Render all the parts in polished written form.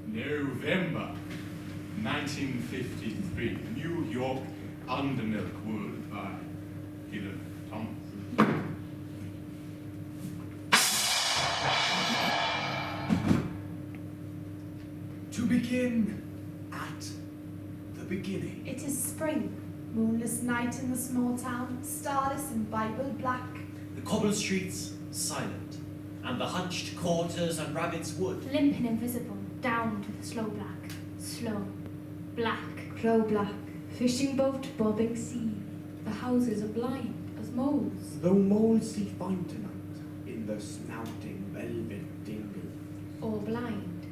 November 1953, New York Undermilk Wood by Peter Thomas. To begin at the beginning. It is spring, moonless night in the small town, starless and Bible black. The cobbled streets silent, and the hunched quarters and rabbit's wood. Limp and invisible, down to the slow black. Crow black, fishing boat bobbing sea. The houses are blind as moles. Though moles see fine tonight in the snouting velvet dingle. Or blind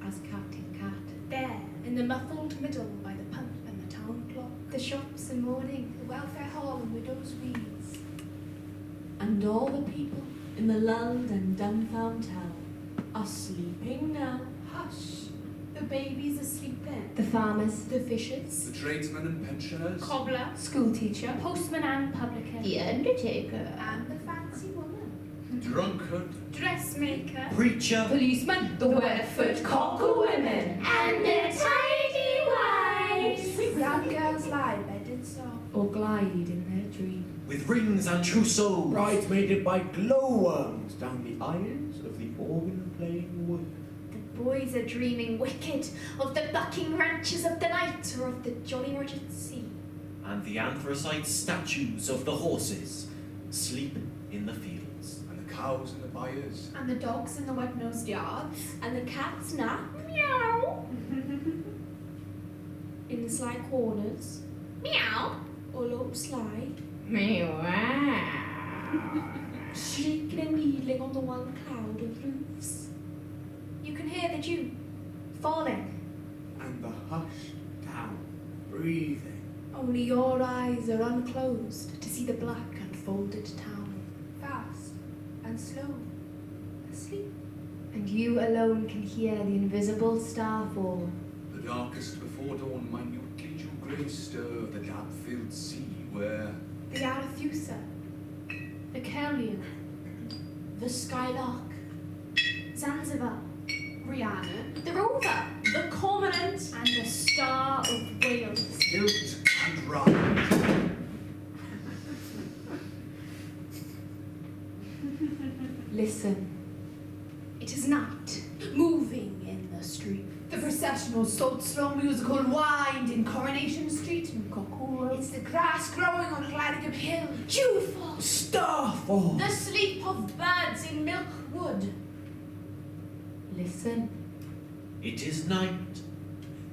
as cat in cat. There, in the muffled middle by the pump and the town clock. The shops in mourning, The welfare hall and widow's weeds. and all the people in the lulled and dumbfound town are sleeping now. Hush, the babies are sleeping. The farmers, The fishers, The tradesmen and pensioners. cobbler, school teacher, Postman and publican. the undertaker, and the fancy woman. Drunkard. Dressmaker, Preacher, policeman, the wet-foot cockle women, And the tidy wives. brown girls lie bedded soft. or glide in their dream. with rings and trousseaux. Bridesmaided by glowworms down the aisles of the organ-playing wood. The boys are dreaming wicked of the bucking ranches of the night or of the Jolly Roger Sea. And the anthracite statues of the horses sleep in the fields. And the cows and the byres. And the dogs in the wet-nosed yards. And the cats nap Meow. in the sly corners, Meow. or low slide, shrieking and needling on the one cloud of roofs. You can hear the dew falling. And the hushed town breathing. Only your eyes are unclosed to see the black unfolded town. Fast and slow. Asleep. And you alone can hear the invisible star fall. The darkest before dawn, minutely dew-grey stir of the damp-filled sea where The Arethusa. The Curlew. The skylark, Zanzibar. Rihanna. the rover, the cormorant, And the Star of Wales. tilt and ride. listen. It is night. Moving in the street. The processional sold slow musical wind in Coronation Street and It's the grass growing on Gladicum Hill. Dew fall, Starfall. The sleep of birds in Milk Wood. listen. It is night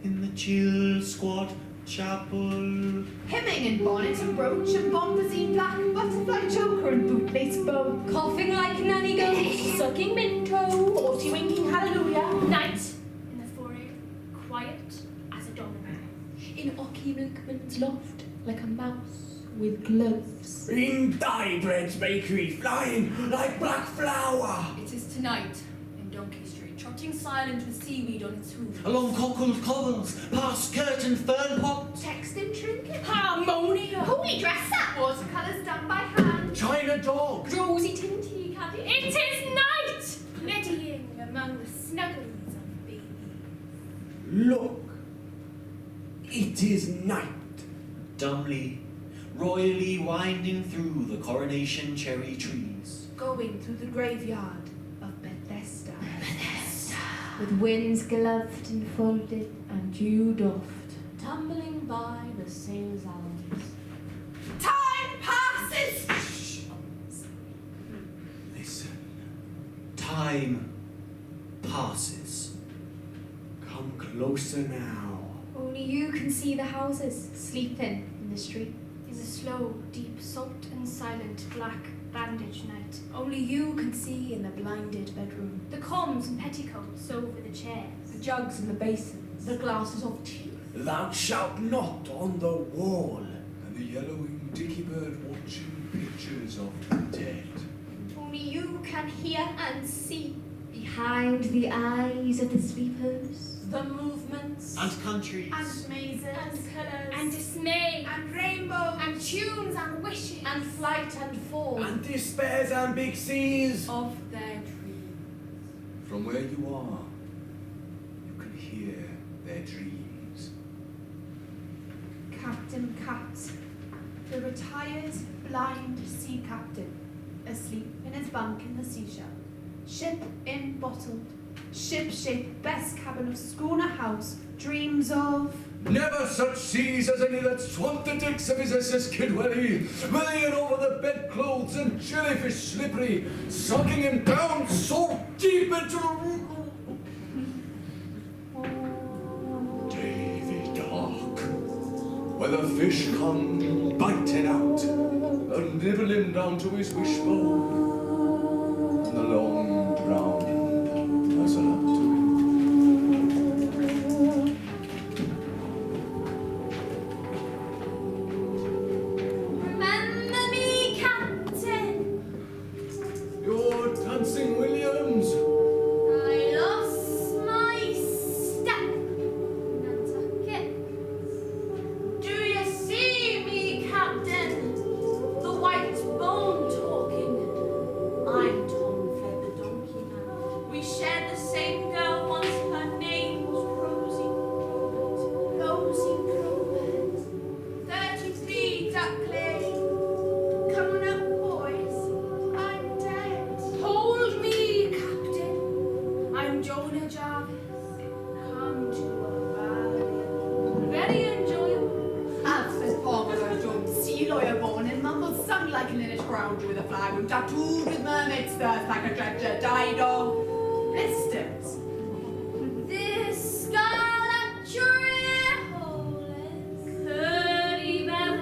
in the chill squat chapel. Hemming in bonnet and brooch and bombazine black, butterfly choker and bootlace bow, coughing like nanny goat, sucking minto, 40 winking hallelujah. Night in the foyer, quiet as a domino. In Ocky Milkman's loft, like a mouse with gloves. In Dye-Bread's bakery, flying like black flour. It is tonight in Donkey Street, trotting silent with seaweed on its hoof. Along cockled cobbles, past curtain fern pots. Text and trinket. Harmonia! Holy dress up. Watercolours done by hand. China dog. Rosy tinty caddy. It is night! Flitting among the snugglings of babies. Look. It is night. Dumbly, royally winding through the coronation cherry trees. Going through the graveyard of Bethesda. With winds gloved and folded and dew doffed, tumbling by the sailors' arms. Time passes. Listen. Time passes. Come closer now. Only you can see the houses sleeping in the street. In the slow, deep, salt and silent black bandage night. Only you can see in the blinded bedroom. The combs and petticoats over the chairs. The jugs and the basins. The glasses of tea. Thou shalt not on the wall. And the yellowing dicky bird watching pictures of the dead. Only you can hear and see. Behind the eyes of the sleepers. The movements. And countries. And mazes. And colours. And dismay. And rainbows. And tunes and wishes. And flight and fall. And despairs and big seas. Of their dreams. From where you are, you can hear their dreams. Captain Cat, the retired blind sea captain, asleep in his bunk in the seashell. Ship in bottled, ship shape, best cabin of schooner house, dreams of. Never such seas as any that swamped the decks of his SS Kidwelly, willying over the bedclothes and jellyfish slippery, sucking him down so deep into the Davy Dark, where the fish come biting out and nibble him down to his wishbone, and the long drown has a lap to him. Remember me, Captain. You're Dancing Williams. I lost my step. Nantucket. Do you see me, Captain? The white bone talking. I'm Tom Fed the donkey man. We shared the same girl once. Her name was Rosie Probert. Rosie Probert. 33 Duck Lane. Come on up, boys. I'm dead. Hold me, Captain. I'm Jonah Jarvis. Come to a valley. Very enjoyable. As far as I've done, sea lawyer born in mumbled sung like an Irish grounder with a flag, who tattooed with mermaid's thirst like a dredger, died of blisters. This scarlet tree curly bell.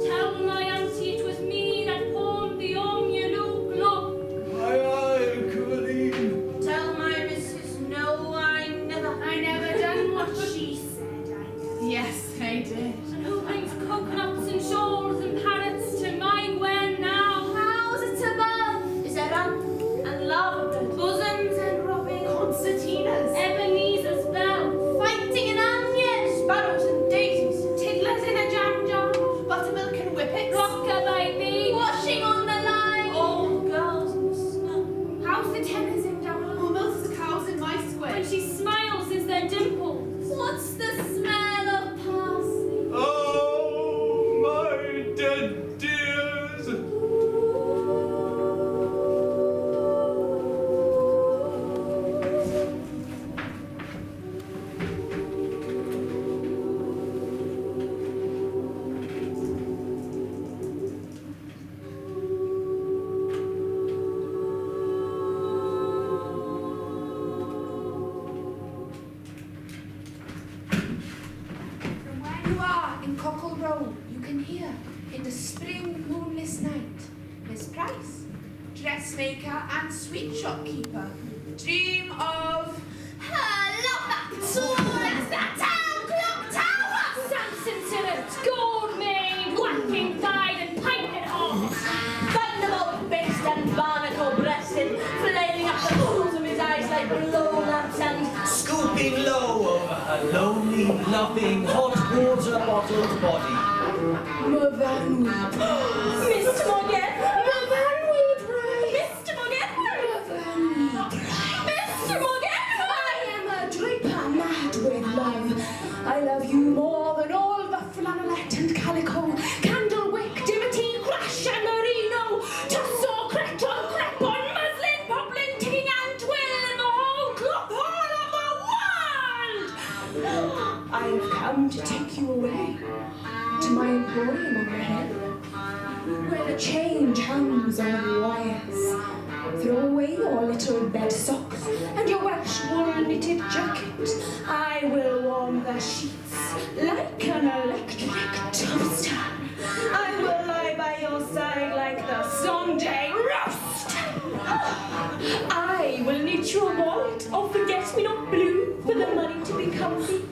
Tell my auntie it was me that pawned the yellow glove. Aye, Colleen. Tell my missus no, I never done what she said I never. Yes, they did. And who brings coconuts and shawls and parrots to my Gwen now? How's it above? Is there and love, bosoms and robbing, concertinas, Ebenezer's bell, fighting in onions, sparrows and daisies, tiddlers in a jam jar, buttermilk and whippets, rockabye baby, washing on the line, old girls in the snow. How's the tenors in Dublin? Who milks the cows in my square? When she smiles, is there dimples? What's the smell of parsley? Oh, my dead dears. From where you are in Cockle Row, you can hear in the spring moonless night Miss Price, dressmaker and sweet shopkeeper, dream of. Hello back towards the town clock tower! Samson Tillett, gold maid, whacking thighed and piping horse. Thunderbolt faced and barnacle breasted, flailing up the pools of his eyes like blow lamps and Scooping low over her lonely, loving, hot water bottled body. Mr. Morgan! Mr. Morgan! Mr. Morgan! I am a draper mad with love. I love you more than all the flannelette and calico, candlewick, dimity, crash and merino, tussle, creton, crepon, muslin, poplin, ticking and twill in the whole cloth hall of the world. I have come to take you away to my emporium on the hill, where the change hangs on wires. Throw away your little bed socks and your Welsh wool knitted jacket. I will warm the sheets like an electric toaster. I will lie by your side like the Sunday roast. I will knit your wallet of forget-me-not blue for the money to be comfy.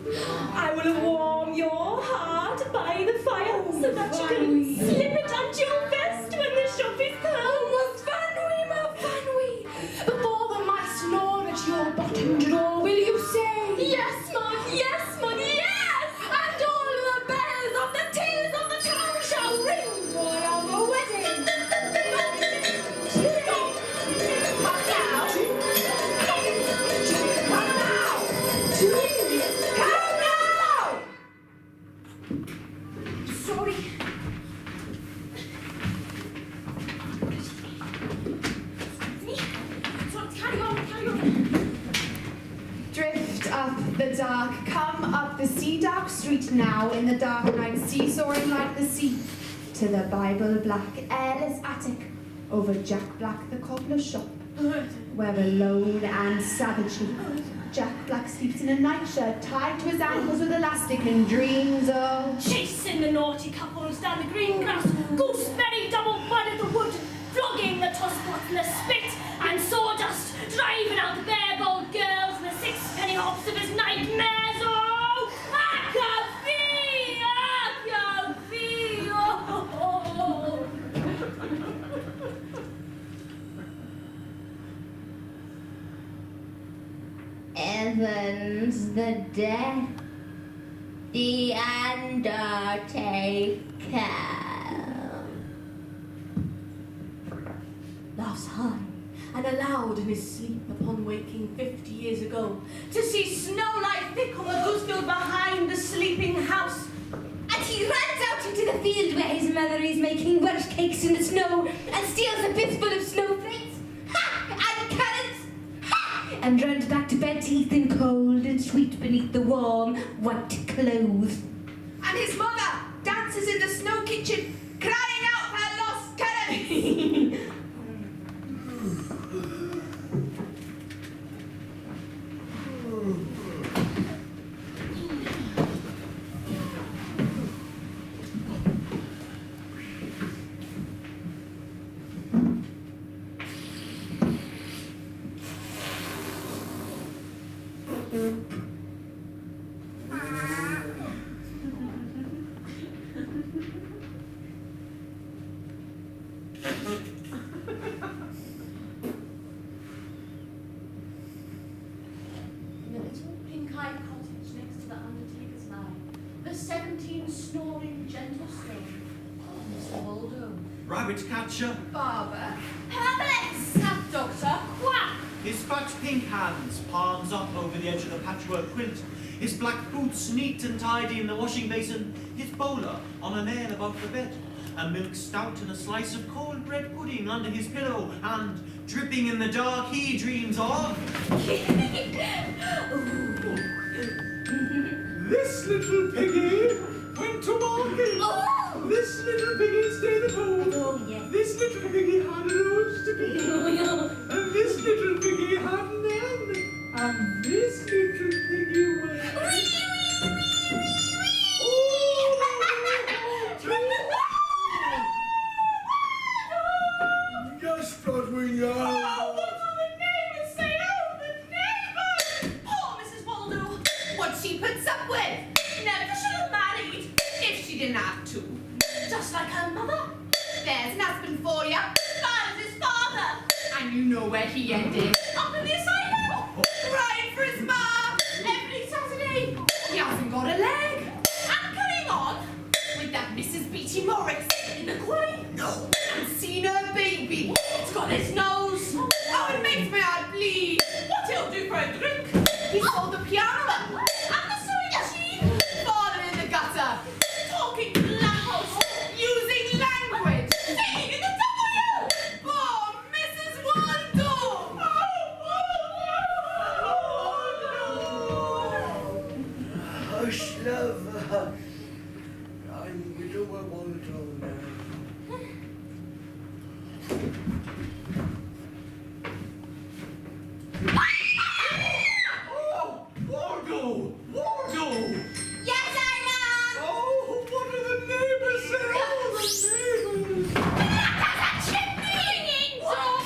I will warm your heart by the fire so that you can slip it onto your vest when the shop is closed. Before the mice gnaw at your bottom drawer, will you say yes, Mug, yes, Mug, yes? And all the bells of the tales of the town shall the sea dark street now, in the dark night, seesawing like the sea, to the Bible black, airless attic, over Jack Black the cobbler's shop, where alone and savagely, Jack Black sleeps in a nightshirt tied to his ankles with elastic and dreams of Chasing the naughty couples down the green grass, gooseberry double bud of the wood, flogging the tosspots and the spit and sawdust, driving out the bare-bowed girls and the sixpenny hops of his nightmares. Oh, Akafee, oh. Evans the Death, the Undertaker. laughs high and aloud in his sleep upon waking 50 years ago, to see snow lie thick on the goosefield behind the sleeping house. And he runs out into the field where his mother is making Welsh cakes in the snow and steals a fistful of snowflakes. Ha! And currants. Ha! And runs back to bed, teeth and cold and sweet beneath the warm white clothes. And his mother dances in the snow kitchen, crying out her lost currants. In the little pink-eyed cottage next to the undertaker's line, the 17 snoring gentle stone. Oh, Mr. Waldo. Rabbit catcher, Barber, Herbalist! Snap doctor! Quack! his fat pink hands, palms up over the edge of the patchwork quilt, his black boots neat and tidy in the washing basin, his bowler on a nail above the bed, a milk stout and a slice of cold bread pudding under his pillow, and dripping in the dark he dreams of... This little piggy went to market. Oh! This little piggy stayed at home. Oh, yes. This little piggy had a rose to be. And this little piggy had none. And this little piggy went. Just what we oh, are. what will the neighbours say? Oh, the neighbours! Poor Mrs. Waldo, what she puts up with. Never should have married if she didn't have to. Just like her mother. There's an husband for you. Bad as his father. And you know where he ended. Up in the asylum. Crying for his ma every Saturday. He hasn't got a leg. And coming on with that Mrs. Beatty Morris in the quarry. No. And seen her baby. It's got his nose. Oh, it makes my heart bleed. What he'll do for a drink. He sold the piano and the sewing machine. Falling in the gutter. Talking to the lamppost. Using language. Singing in the W. Poor Mrs. Waldo. Hush, love. I'm widower Waldo now. Oh, Waldo! Waldo! Yes, Armand! Oh, what do the neighbors say? Oh, the neighbors! Chimney! Door!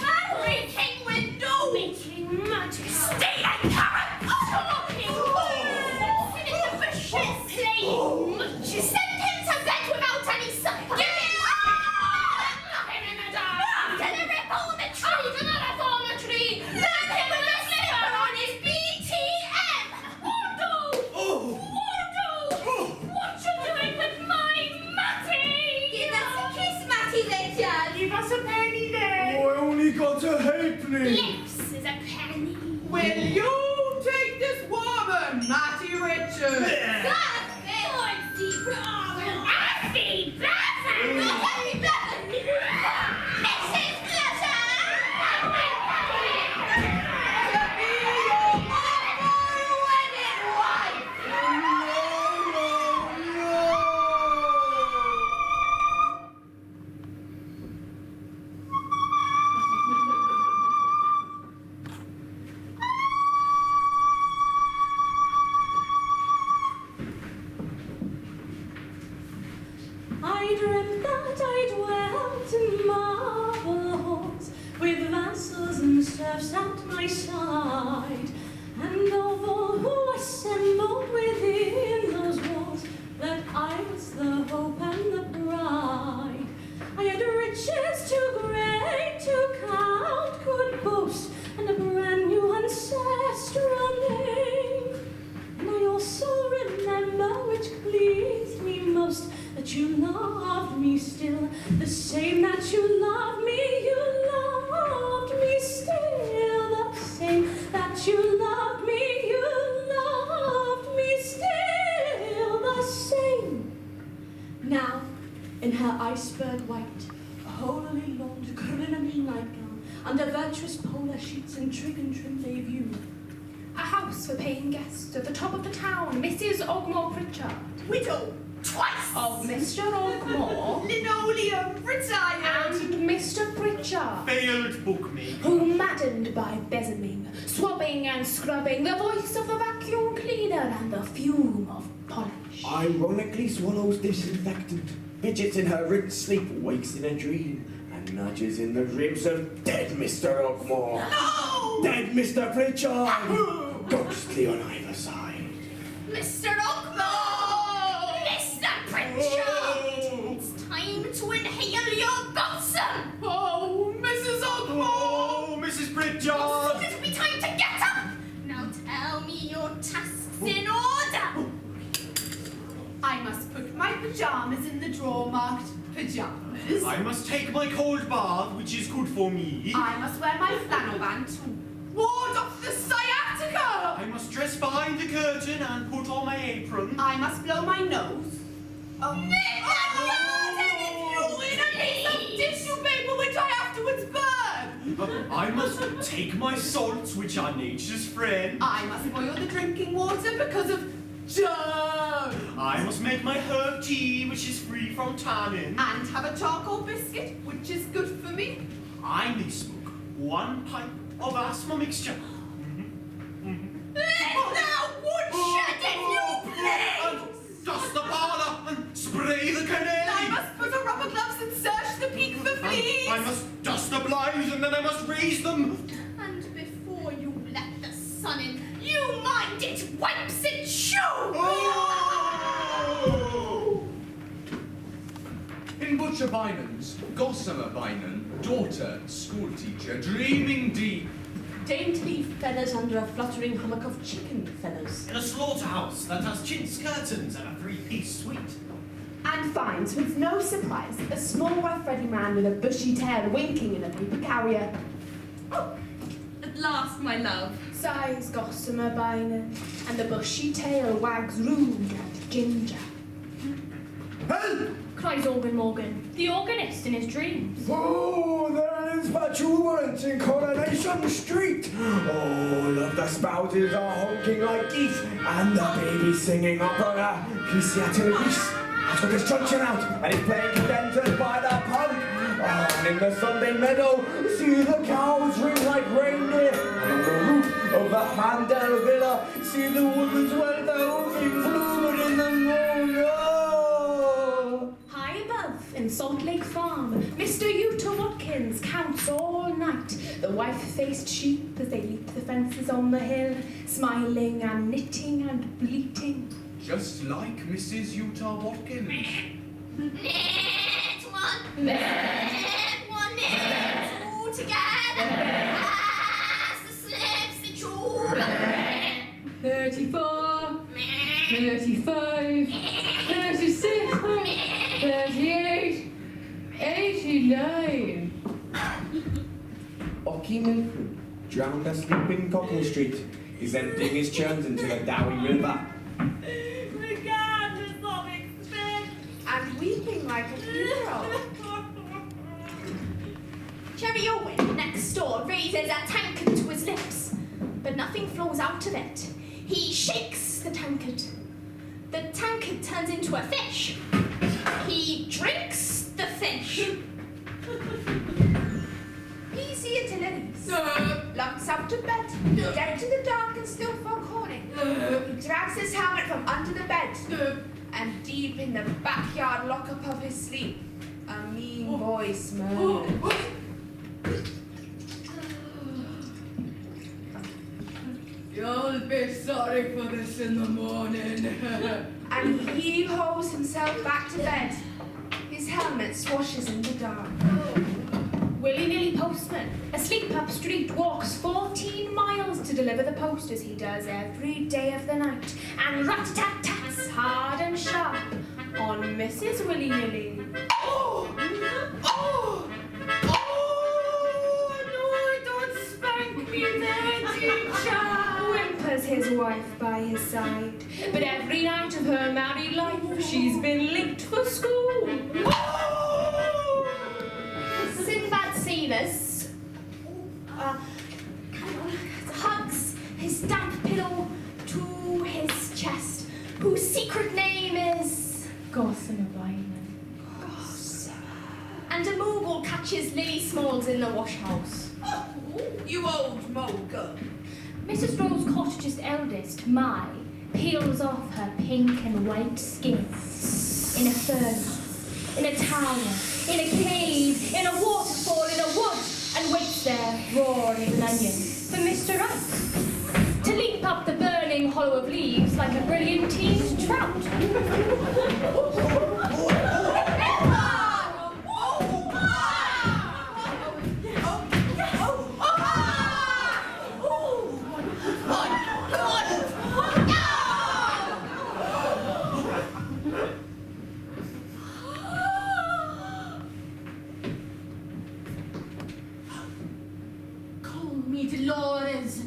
Breaking window! Making majesty and carrots! Talking words! Sitting in the bushes! Playing munches! Sent him to bed without any supper! Nothing in the dark! To the reformatory! To the reformatory! Learn him with a slipper on his BTM! Waldo! Oh! Waldo! What you doing with my Matty? Give us a kiss, Matty Richard. Give us a penny then! Oh, I only got a halfpenny. Lips is a penny. Will you take this woman, Matty Richards? Oh, serves at my side, and of all who assembled within those walls, that I was the hope and the pride. I had riches too great to count, could boast, and a brand new ancestral name. And I also remember, which pleased me most, that you loved me still, the same that you loved me still, the same that you loved me still, the same. Now, in her iceberg white, a holily lawned crinoline nightgown, under virtuous polar sheets and trig and trim they view A house for paying guests at the top of the town, Mrs. Ogmore Pritchard. Widow, twice! Of Mr. Ogmore Linoleum, retired! and Mr. Pritchard, Failed bookmaker. who, maddened by besomming, swabbing and scrubbing, the voice of the vacuum cleaner and the fume of polish. Ironically swallows disinfectant, fidgets in her ribbed sleep, wakes in a dream, and nudges in the ribs of dead Mr. Ogmore. No! Dead Mr. Pritchard! Ghostly on either side. Mr. Ogmore! Mr. Pritchard! It's time to inhale your balsam! Oh, Mrs. Ogmore! Oh, Mrs. Pritchard! It'll be time to get up! Now tell me your tasks in order! I must put my pyjamas in the drawer marked pyjamas. I must take my cold bath, which is good for me. I must wear my flannel band to ward off the sciatica. I must dress behind the curtain and put on my apron. I must blow my nose. Oh, if you in a piece of tissue paper which I afterwards burn. I must take my salts, which are nature's friend. I must boil the drinking water because of germs. I must make my herb tea, which is free from tannin. And have a charcoal biscuit, which is good for me. I may smoke 1 pipe of asthma mixture. Let the woodshed if you please! And dust the parlour and spray the canary. I must put on rubber gloves and search the peak for fleas. I must dust the blinds and then I must raise them. And before you let the sun in, you mind it wipes its shoe! In Butcher Bynan's, Gossamer Bynan, daughter, schoolteacher, dreaming deep. Daintily feathers under a fluttering hummock of chicken feathers. In a slaughterhouse that has chintz curtains and a 3-piece suite. And finds, with no surprise, a small rough-ready man with a bushy tail winking in a paper carrier. Oh, at last, my love. Sighs Gossamer Bynan, and the bushy tail wags rude and ginger. Help! Cries Organ Morgan, the organist in his dreams. Oh, there is virtual warrant in Coronation Street. All of the spouses are honking like geese, and the baby's singing opera. Peace, I took his truncheon out, and he's playing condensers by the pump. Oh, and in the Sunday meadow, see the cows ring like reindeer. And on the roof of the Handel Villa, see the woman's welter in blooming in the moon. Oh. High above, in Salt Lake Farm, Mr. Utah Watkins counts all night the white-faced sheep as they leap the fences on the hill, smiling and knitting and bleating. Just like Mrs. Utah Watkins. Knit one, knit two together. As the slips the tube. 34, 35, 36, 38, 89. Ocky Milkman, drowned asleep in Cockle Street, is emptying his churns into the Dowie River. Regardless of expense. And weeping like a funeral. Cherry Owen next door raises a tankard to his lips, but nothing flows out of it. He shakes the tankard. The tankard turns into a fish. He drinks the fish. Easy at Lilies. Locks up to bed. Dead to the dark and still forecalling. He drags his helmet from under the bed. And deep in the backyard lockup of his sleep, a mean voice murmurs. be sorry for this in the morning. And he hauls himself back to bed. His helmet swashes in the dark. Willy-nilly postman, asleep up street, walks 14 miles to deliver the post as he does every day of the night, and rat-tat-tats hard and sharp on Mrs. Willy-nilly. Oh! Oh! Oh! No, don't spank me there, teacher! Whimpers his wife by his side, but every night of her married life she's been linked for school. Sinbad Sailors hugs his damp pillow to his chest, whose secret name is Gossamer Blyman. and a mogul catches Lily Smalls in the wash house. Oh, you old mogul. Mrs. Rose Cottage's eldest, Mai, peels off her pink and white skin in a furnace, in a tower, in a cave, in a waterfall, in a wood, and waits there, raw as an onion, for Mr. Right to leap up the burning hollow of leaves like a brilliant teased trout. Call me Dolores,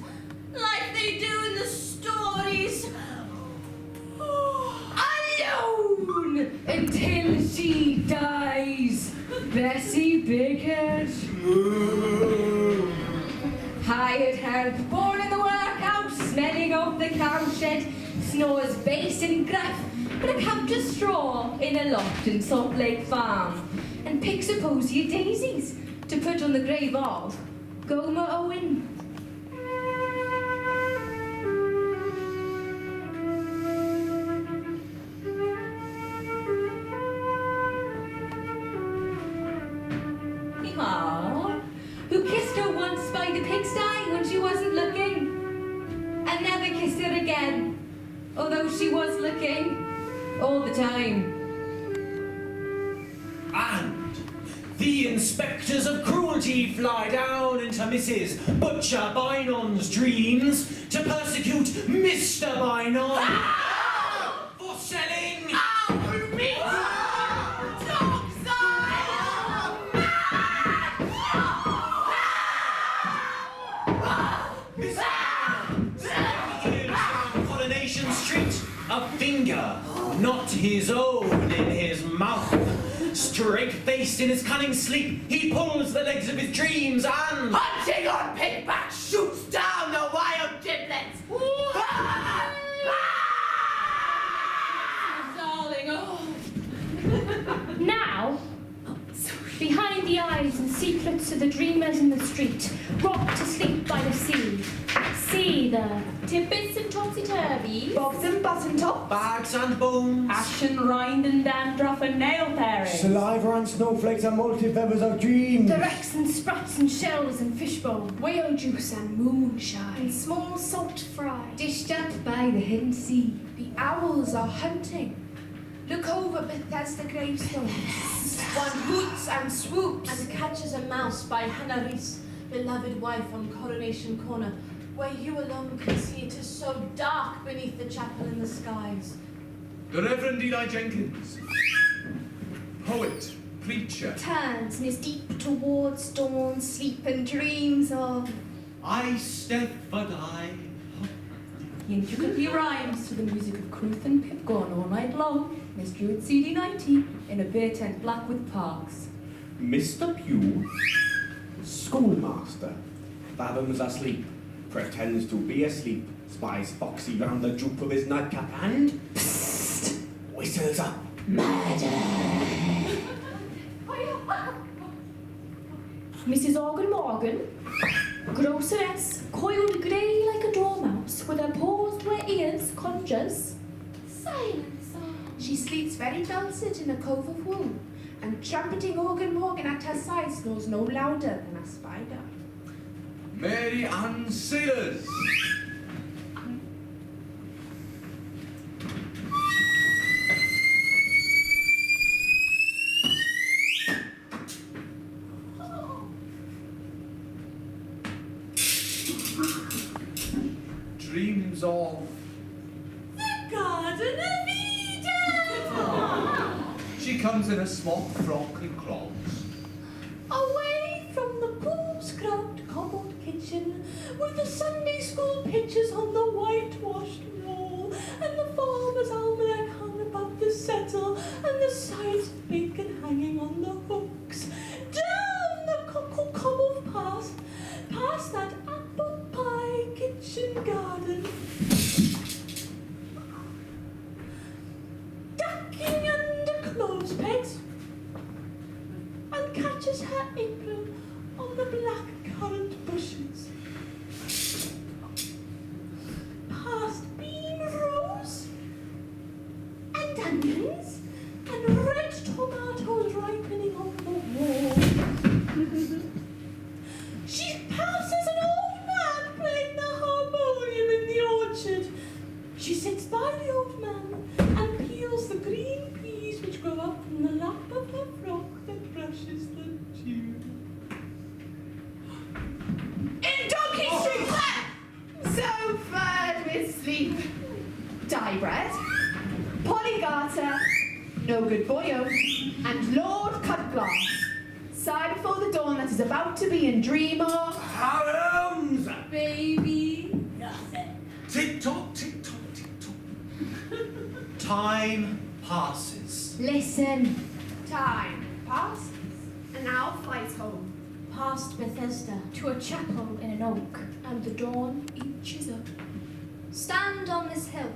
like they do in the stories. Alone until she dies. Bessie Bickett. Hired help, born in the workhouse, smelling of the cowshed, snores bass and gruff, but a couch of straw in a loft in Salt Lake Farm, and picks a posy of daisies to put on the grave of Gomer Owen. Aww. Who kissed her once by the pigsty when she wasn't looking, and never kissed her again, although she was looking all the time. And the inspectors of cruelty fly down into Mrs. Butcher Bynon's dreams to persecute Mr. Bynon for selling meat. Coronation Street, a finger, not his own, in his mouth. Straight-faced in his cunning sleep, he pulls the legs of his dreams and... Hunting on pigback shoots down the wild giblets. Darling, oh. Now, behind the eyes and secrets of the dreamers in the street, rocked to sleep by the sea. See the Tippets and topsy-turvy. Bobs and button top. bags and bones. Ash and rind and dandruff and nail paring. Saliva and snowflakes and multi-feathers of dreams. the wrecks and sprats and shells and fishbone, whale juice and moonshine, And small salt fry. Dished up by the hidden sea. The owls are hunting. Look over Bethesda gravestones. One hoots and swoops. And catches a mouse by Hannah Reese, beloved wife on Coronation Corner, where you alone can see it is so dark beneath the chapel in the skies. The Reverend Eli Jenkins, poet, preacher. Turns and is deep towards dawn, sleep and dreams of. I step and I... He intricately rhymes to the music of Cruth and Pipgon all night long, Miss Druid CD90, in a beer tent black with parks. Mr. Pugh, schoolmaster, fathoms asleep, pretends to be asleep, spies Foxy round the droop of his nightcap and psst, whistles up. Mrs. Organ Morgan, groceress, coiled grey like a dormouse, with her paws to her ears, conjures. Silence. She sleeps very dulcet in a cove of wool, and trumpeting Organ Morgan at her side snores no louder than a spider. Mary Ann Sailors, names of The Garden of Eden! She comes in a smock frock and clogs. Away from the pool-scrubbed cobbled kitchen, with the Sunday school pictures on the whitewashed wall, and the farmer's almanac hung above the settle, and the sides of bacon hanging on the hooks. Down the cobbled path, past that apple pie kitchen garden. Ducking under clothes pegs, and catches her apron on the black currant bushes. Past bean rows, and onions, and red tomatoes ripening on the wall. She passes an old man playing the harmonium in the orchard. She sits by the old man and peels the green peas which grow up from the lap of her frock that brushes the dew. In Donkey Street, so furred with sleep. Dye bread, Polly Garter, No Good Boyo, and Lord Cutglass. Sigh before the dawn that is about to be and dream of Arms! Baby, nothing. Tick-tock, tick-tock, tick-tock. Time passes. Listen, time passes, and now flies home. past Bethesda, to a chapel in an oak. And the dawn inches up. Stand on this hill.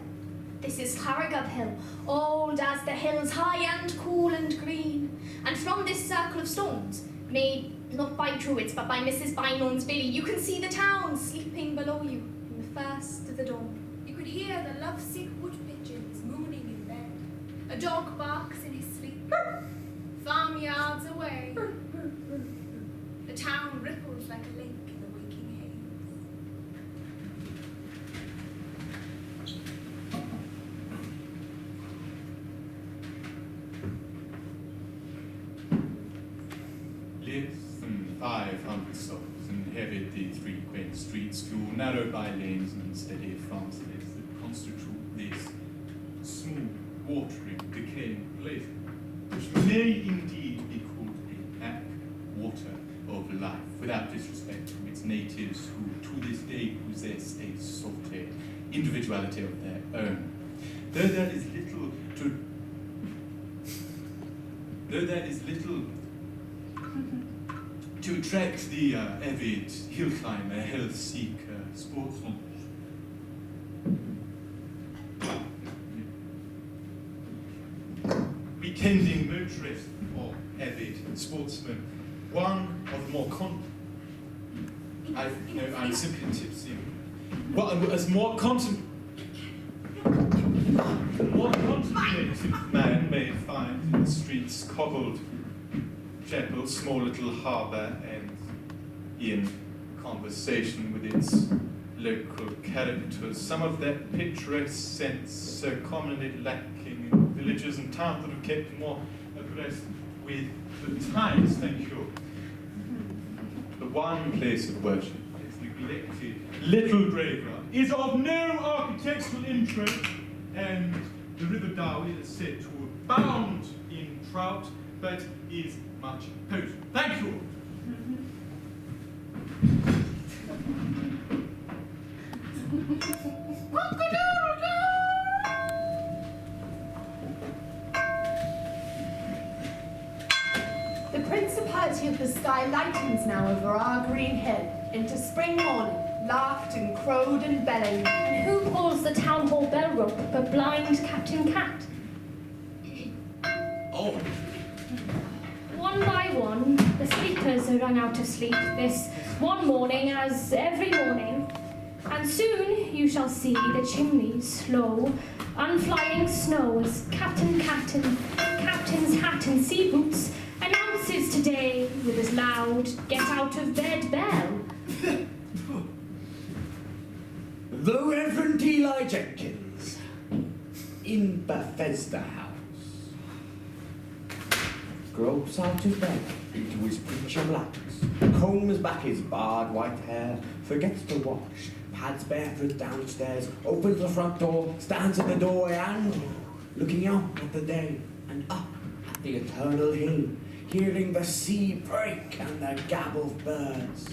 This is Harrogub Hill, old as the hills, high and cool and green. And from this circle of stones, made not by Druids, but by Mrs. Bynon's Billy, you can see the town sleeping below you in the first of the dawn. You could hear the lovesick wood pigeons mooning in bed. A dog barks in his sleep. Farmyards away. The town ripples like a lake in the waking haze. Less than 500 souls inhabit the three quaint streets, two narrow by lanes and steady frances that constitute this smooth, watering, decaying place, which may indeed be called the backwater of life, without disrespect to its natives who to this day possess a salty individuality of their own. Though there is little to attract the avid hill climber, health seeker, sportsman. Weekending motorist or avid sportsman. One of the more I'm simply tipsy. More contemplative man may find in the streets cobbled chapel, small little harbour, and in conversation with its local characters, some of that picturesque sense so commonly lacking in villages and towns that have kept more abreast with the times. Thank you. The one place of worship is neglected. Little graveyard is of no architectural interest, and the River Darwin is said to abound in trout, but is much potent. Thank you. The principality of the sky lightens now over our green hill into spring morning, laughed and crowed and bellowed. And who pulls the town hall bell rope but blind Captain Cat? Oh, One by one, the sleepers are rung out of sleep this one morning as every morning. And soon you shall see the chimneys slow, unflying snow as Captain Cat in captain's hat and sea boots announces today with his loud get out of bed bell. The Reverend Eli Jenkins in Bethesda House. gropes out of bed into his preacher blacks, combs back his barred white hair, forgets to wash, pads barefoot downstairs, opens the front door, stands at the doorway and, looking out at the day and up at the eternal hill, hearing the sea break and the gab of birds,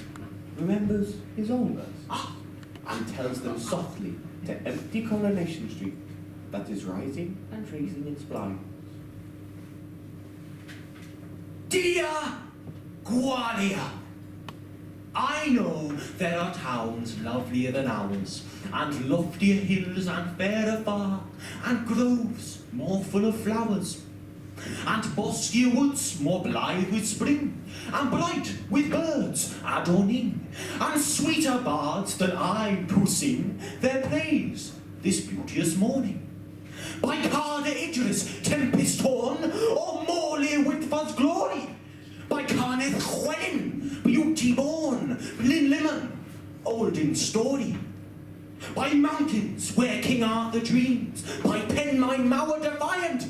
remembers his own birds, and tells them softly to empty Coronation Street that is rising and raising its blinds. Dear Gwalia, I know there are towns lovelier than ours, and loftier hills and fairer far, and groves more full of flowers, and boskier woods more blithe with spring, and bright with birds adorning, and sweeter bards than I to sing their praise this beauteous morning. By Carda Idris, tempest torn, or Morley Whitford's glory, by Carneth Chwelyn, beauty born, Linlimon, old in story, by mountains where King Arthur dreams, by Penmine Mower defiant,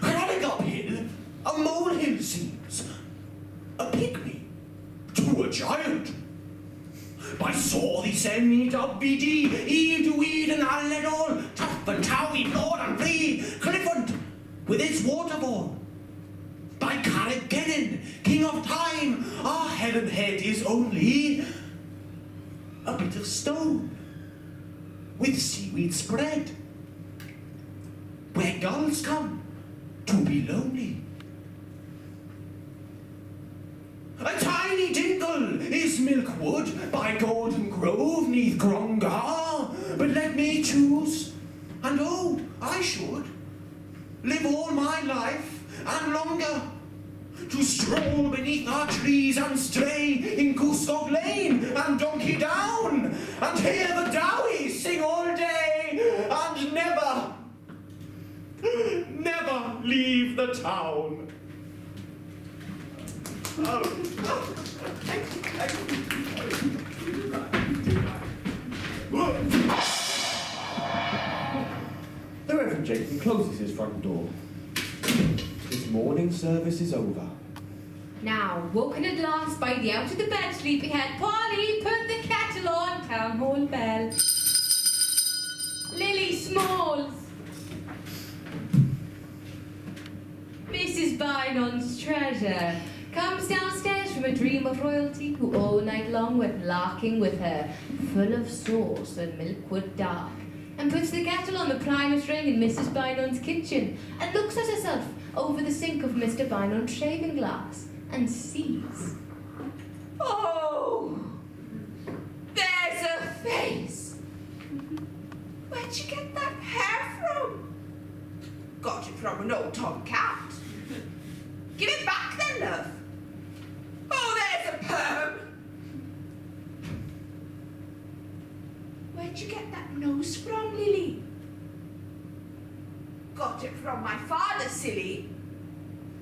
Craigup Hill, a molehill seems, a pygmy to a giant. By Swarthy Senmead of BD, Eve to Eden, Alledall, Tough and Towie, Broad and Free, Clifford with its waterfall. By Carrick-Kennin, King of Time, our heaven head is only a bit of stone with seaweed spread, where gulls come to be lonely. A tiny dingle is Milkwood by Golden Grove neath Grongar, but let me choose, and oh, I should live all my life and longer to stroll beneath our trees and stray in Goosegog Lane and Donkey Down and hear the Dowies sing all day and never leave the town. The Reverend Jacob closes his front door. His morning service is over. Now, woken at last by the out of the bed sleepyhead, Polly, put the kettle on, town hall bell. Lily Smalls. Mrs. Bynon's treasure comes downstairs from a dream of royalty, who all night long went larking with her, full of sauce and Milkwood dark, and puts the kettle on the Primus ring in Mrs. Bynon's kitchen, and looks at herself over the sink of Mr. Bynon's shaving glass, and sees. Oh, there's a face. Where'd you get that hair from? Got it from an old tomcat. Give it back then, love. Oh, there's a perm. Where'd you get that nose from, Lily? Got it from my father, silly.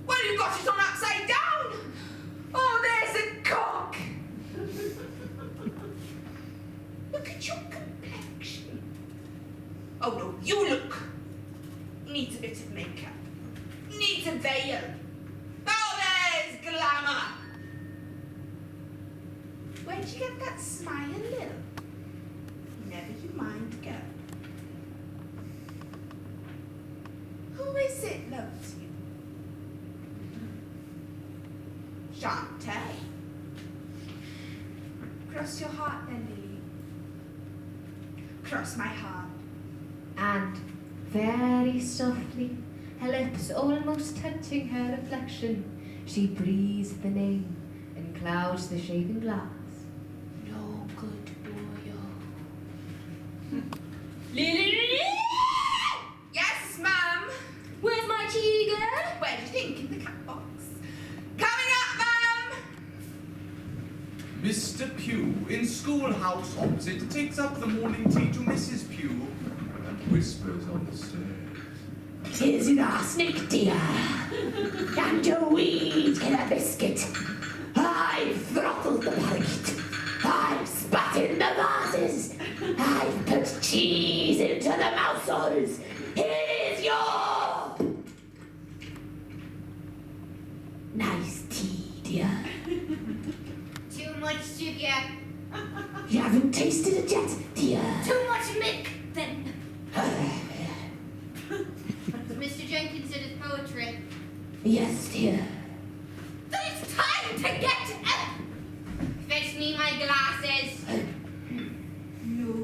Well, you got it on upside down. Oh, there's a cock. Look at your complexion. Oh, no, you look. Needs a bit of makeup. Needs a veil. Oh, there's glamour. Where'd you get that smile, Lil? Never you mind, girl. Who is it loves you? Shantae. Cross your heart then, Lily. Cross my heart. And very softly, her lips almost touching her reflection, she breathes the name and clouds the shaving glass. No good boy. Lily! Yes, ma'am. Where's my tea, girl? Where do you think? In the cat box. Coming up, ma'am. Mr. Pugh, in schoolhouse opposite, takes up the morning tea to Mrs. Pugh and whispers on the stairs. Is it arsenic, dear? And a weed in a biscuit. I've throttled the parakeet. I've spat in the vases. I've put cheese into the mouse holes. Here's your... Now dear. Too much sugar. You haven't tasted it yet, dear. Too much milk, then. Mr. Jenkins did his poetry. Yes, dear. Then it's time to get up. Fetch me my glasses. No,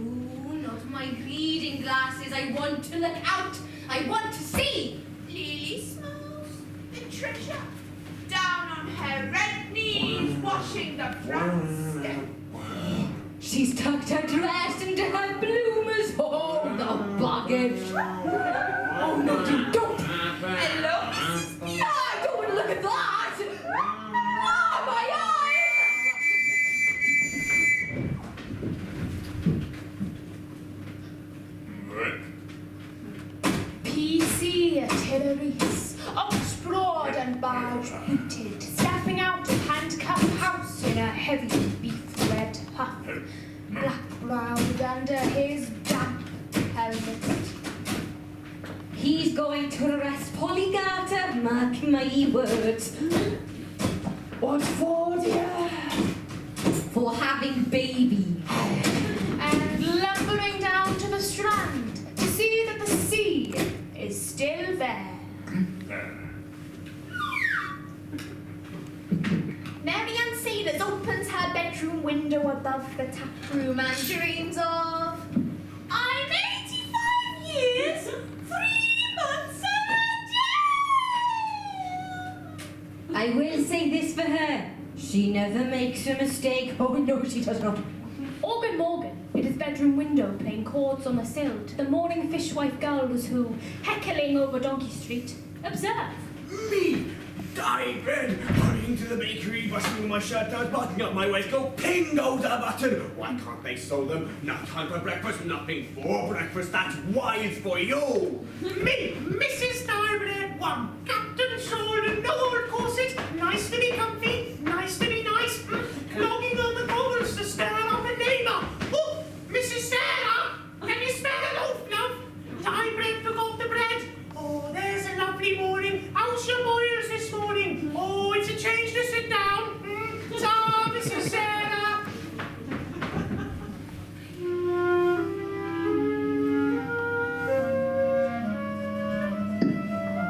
not my reading glasses. I want to look out. I want to see. Lily smells the treasure. Down on her red knees, washing the front step. She's tucked her dress into her bloomers. Oh, the baggage. Oh, no, you don't. Hello, Mrs. Yeah, I don't want to look at that. Oh, my PC artilleries, ox broad and barge booted, stepping out of handcuff house in a heavy beef red huff, black-browed under his damp helmet. He's going to arrest Polly Garter, mark my words. What for, dear? For having baby. And lumbering down to the strand to see that the sea is still there. Mary Ann Sailors opens her bedroom window above the tap room and dreams of I'm 85 years, 3 months and a day. I will say this for her. She never makes a mistake. Oh, no, she does not. Organ Morgan, at his bedroom window, playing chords on the sill to the morning fishwife girls who, heckling over Donkey Street, observe. Me! Dying bread! Hurrying to the bakery, buttoning my shirt down, buttoning up my waistcoat, ping goes the button! Why can't they sew them? Not time for breakfast, nothing for breakfast, that's wise for you! Me, Mrs. Starbread, 1 Captain Shoulder, no old corset, nice to be comfy, nice to be nice, clogging on the cobbles to stir up a neighbour. Oh, Mrs. Sarah, can you spare a loaf, love? Starbread forgot the bread. Oh, there's a lovely morning. How's your boils this morning? Oh, it's a change to sit down. Ta, Mrs. Sarah.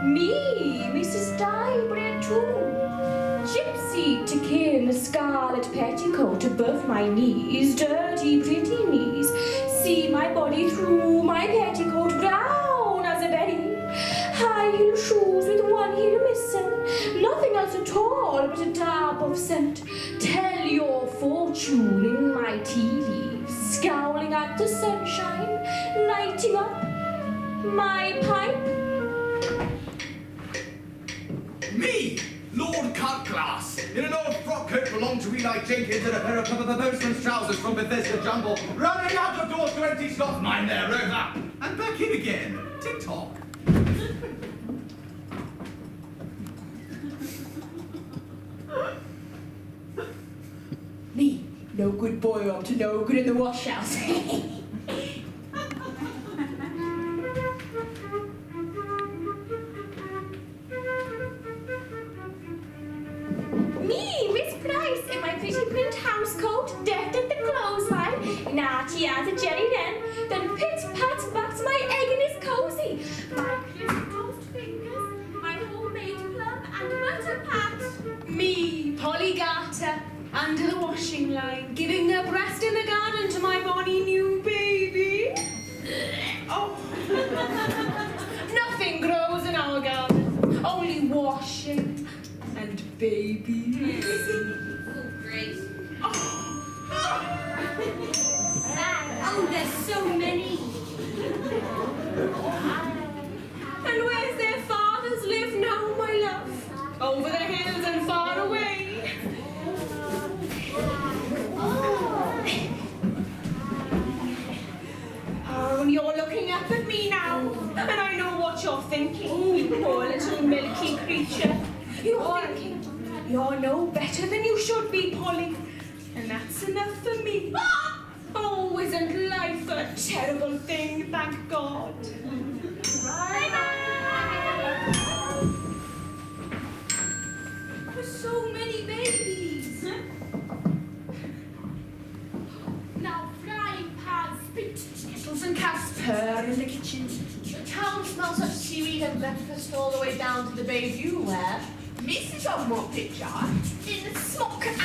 Me, Mrs. Dybread too. Gypsy to kin, a scarlet petticoat above my knees, dirty pretty knees. See my body through my petticoat, brown as a berry. High heel shoes with one heel missing, nothing else at all but a dab of scent. Tell your fortune in my tea leaves, scowling at the sunshine, lighting up my pipe. Me, Lord Cutglass, in an old frock coat belonged to Eli Jenkins and a pair of postman's trousers from Bethesda Jumble, running out of doors to empty slots, mind their rover, and back in again, tick-tock. Me, no good boy up to no good in the wash house. Me, Miss Price, in my pretty print house coat, decked at the clothesline, naughty as a jelly then pit-pat backs my egg in his cozy. My crisp toast fingers, my homemade plum and butter pat. Me, Polly Garter, under the washing line, giving her breast in the garden to my bonny new baby. Oh, nothing grows in our garden, only washing and babies. Oh, great. Oh, there's so many. And where's their fathers live now, my love? Over the hills and far away. Oh, you're looking up at me now, and I know what you're thinking, you poor little milky creature. You're thinking, you're no better than you should be, Polly, and that's enough for me. Oh, isn't life a terrible thing, thank God. There's so many babies. breakfast all the way down to the babe you wear. Mrs. of what picture? In smock and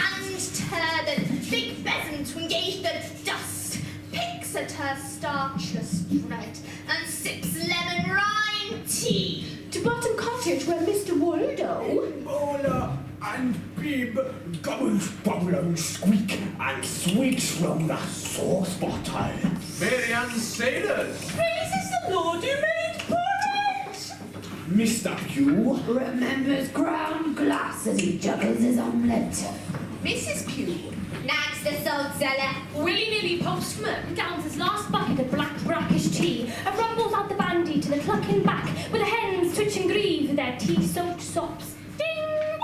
turban, big pheasant to engage the dust, picks at her starchless bread, and sips lemon rind tea. To Bottom Cottage where Mr. Waldo. Mola and Bib gobbles, bubble and squeak and sweets from the sauce bottle. Mary Ann Sailors. Praises the Lord who made porridge! Mr. Pugh Remembers ground glass as he juggles his omelette. Mrs. Pugh. Nags the salt cellar. Willy-nilly postman downs his last bucket of black brackish tea and rumbles out the bandy to the clucking back with the hens twitch and grieve with their tea-soaked sops. Ding!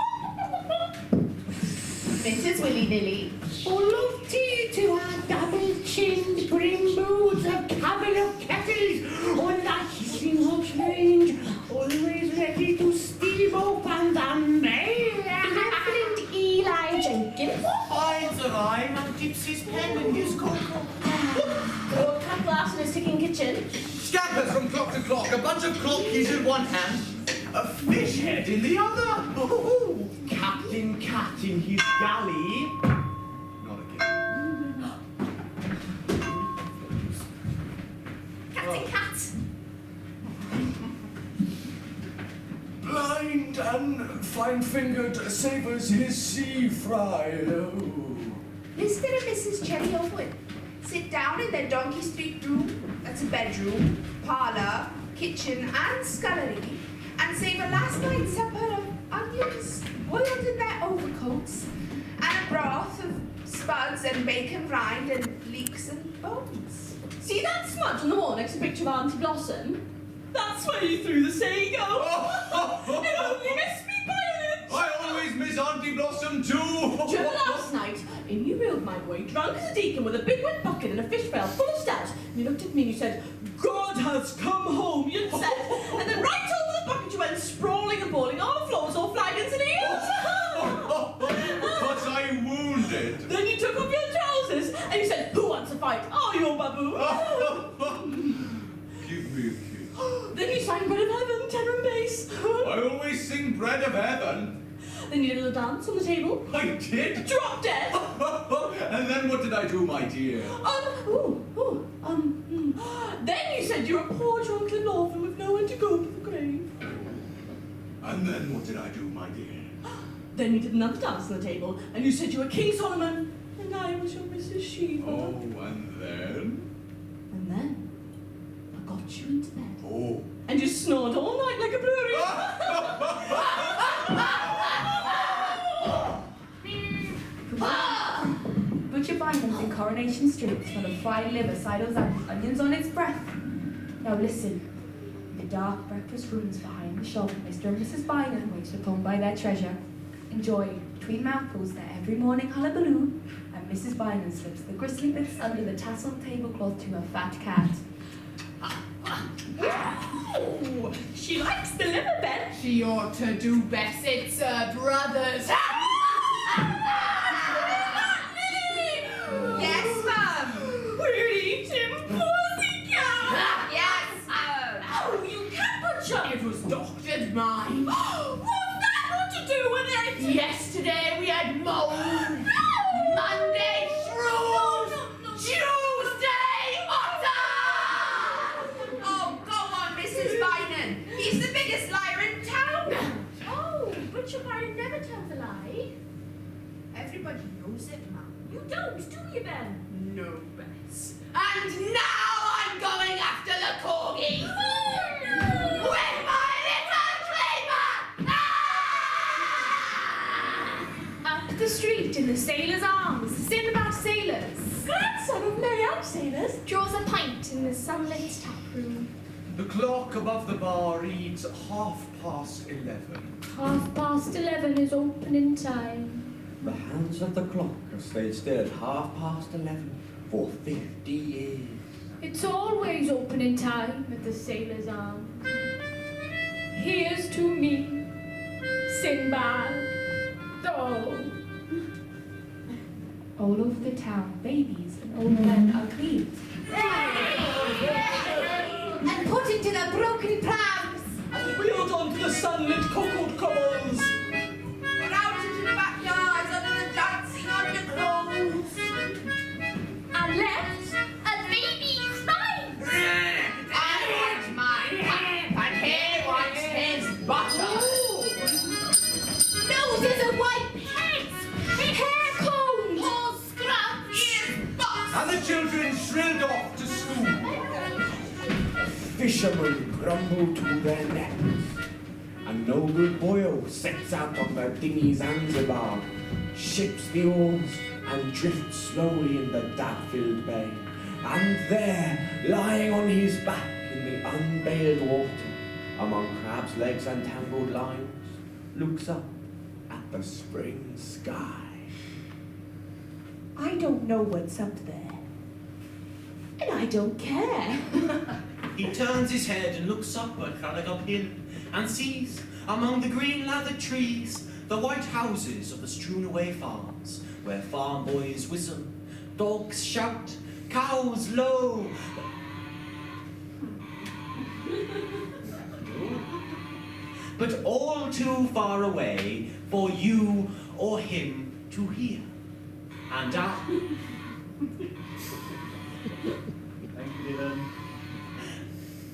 Mrs. Willy-nilly. Full of tea to our double-chinned brimboods, a cabin of kettles on the hissing hot range, always ready to steam open the mail. Reverend Eli Jenkins. Finds a rhyme and dips his pen in his cocoa. Old cut glass in his ticking kitchen. Scampers from clock to clock, a bunch of clock keys in one hand, a fish head in the other. Oh, Captain Cat in his galley. not again. Captain Cat. Blind and fine-fingered savours his sea fry. Oh. Mr. and Mrs. Cherry Owen sit down in their Donkey Street room, that's a bedroom, parlour, kitchen and scullery, and savor last night's supper of onions boiled in their overcoats, and a broth of spuds and bacon rind and leeks and bones. See that smudge on the wall next to the picture of Auntie Blossom? That's where you threw the sago. It only missed me by an inch. I always miss Auntie Blossom too. Do you remember last night? In you reeled my boy, drunk as a deacon with a big wet bucket and a fish pail full of stout. And you looked at me and you said, God has come home, you said. And then right over the bucket you went sprawling and bawling on the floor, all flagons and eels. Was I wounded? Then you took off your trousers and you said, who wants a fight? Oh, you're baboon. Give me a kiss. Then you sang Bread of Heaven, tenor and bass. I always sing Bread of Heaven. Then you did a little dance on the table. I did. Drop dead. And then what did I do, my dear? Then you said you were a poor drunken orphan with no one to go to the grave. And then what did I do, my dear? Then you did another dance on the table, and you said you were King Solomon, and I was your Mrs. Sheba. Oh, and then? And then I got you into bed, Oh. and you snored all night like a blurry. Butcher Bynum's in Coronation Street, full of fried liver, cider, and onions on its breath. Now listen. In the dark breakfast rooms behind the shop, Mr. and Mrs. Bynum waited upon by their treasure. Enjoy, between mouthfuls, their every morning hullabaloo, and Mrs. Bynum slips the gristly bits under the tasseled tablecloth to her fat cat. Oh, she likes the liver bed. She ought to do best, it's her brother's. Yes, ma'am. We're eating pussycat. Yes, ma'am. Oh, you can't butcher. It was doctored, mine. What's that got to do with it? Yesterday we had mold. Monday, shrews. Tuesday, otter. Oh, go on, Mrs. Bynum. He's the biggest liar in town. Oh, Butcher Byron never tells a lie. Everybody knows it, ma'am. You don't, do you, Ben? No, Bess. And now I'm going after the corgi. With my little cleaver. Up the street in the sailor's arms, Sinbad sailors. Grandson of Mary Ann Sailors. Draws a pint in the sunlit tap room. The clock above the bar reads 11:30. 11:30 is opening time. The hands of the clock have stayed still at 11:30 for 50 years. It's always opening time at the sailor's arms. Here's to me, Sinbad. Oh. All over the town, babies and old men are cleaned. And put into the broken prams. We out onto the sunlit cocoa cobbles. Or out into the backyard under the dancing underclothes. And left a baby crying. I want mine, and he wants his butter. Noses are white. Heads, hair combed. Paws scrubbed, ears boxed. And the children shrilled off to school. Fishermen grumble to their nets. A noble boil sets out on the dinghy Zanzibar, ships the oars, and drifts slowly in the dab-filled bay. And there, lying on his back in the unbaled water, among crabs' legs and tangled lines, looks up at the spring sky. I don't know what's up there. And I don't care. He turns his head and looks up at Craddock Hill and sees, among the green lathered trees, the white houses of the strewn away farms, where farm boys whistle, dogs shout, cows low. But all too far away for you or him to hear. And Thank you, Dylan.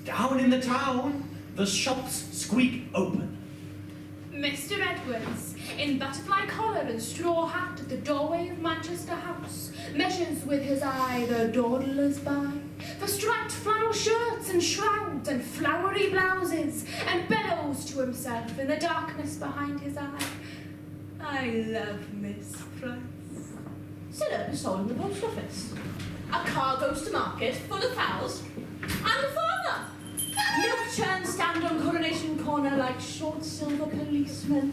Down in the town, the shops squeak open. Mr. Edwards, in butterfly collar and straw hat at the doorway of Manchester House, measures with his eye the dawdlers by, for striped flannel shirts and shrouds and flowery blouses, and bellows to himself in the darkness behind his eye, I love Miss Price. Set up a soul in the post office. A car goes to market full of fowls. And the farmer. Milk churns stand on Coronation Corner like short silver policemen.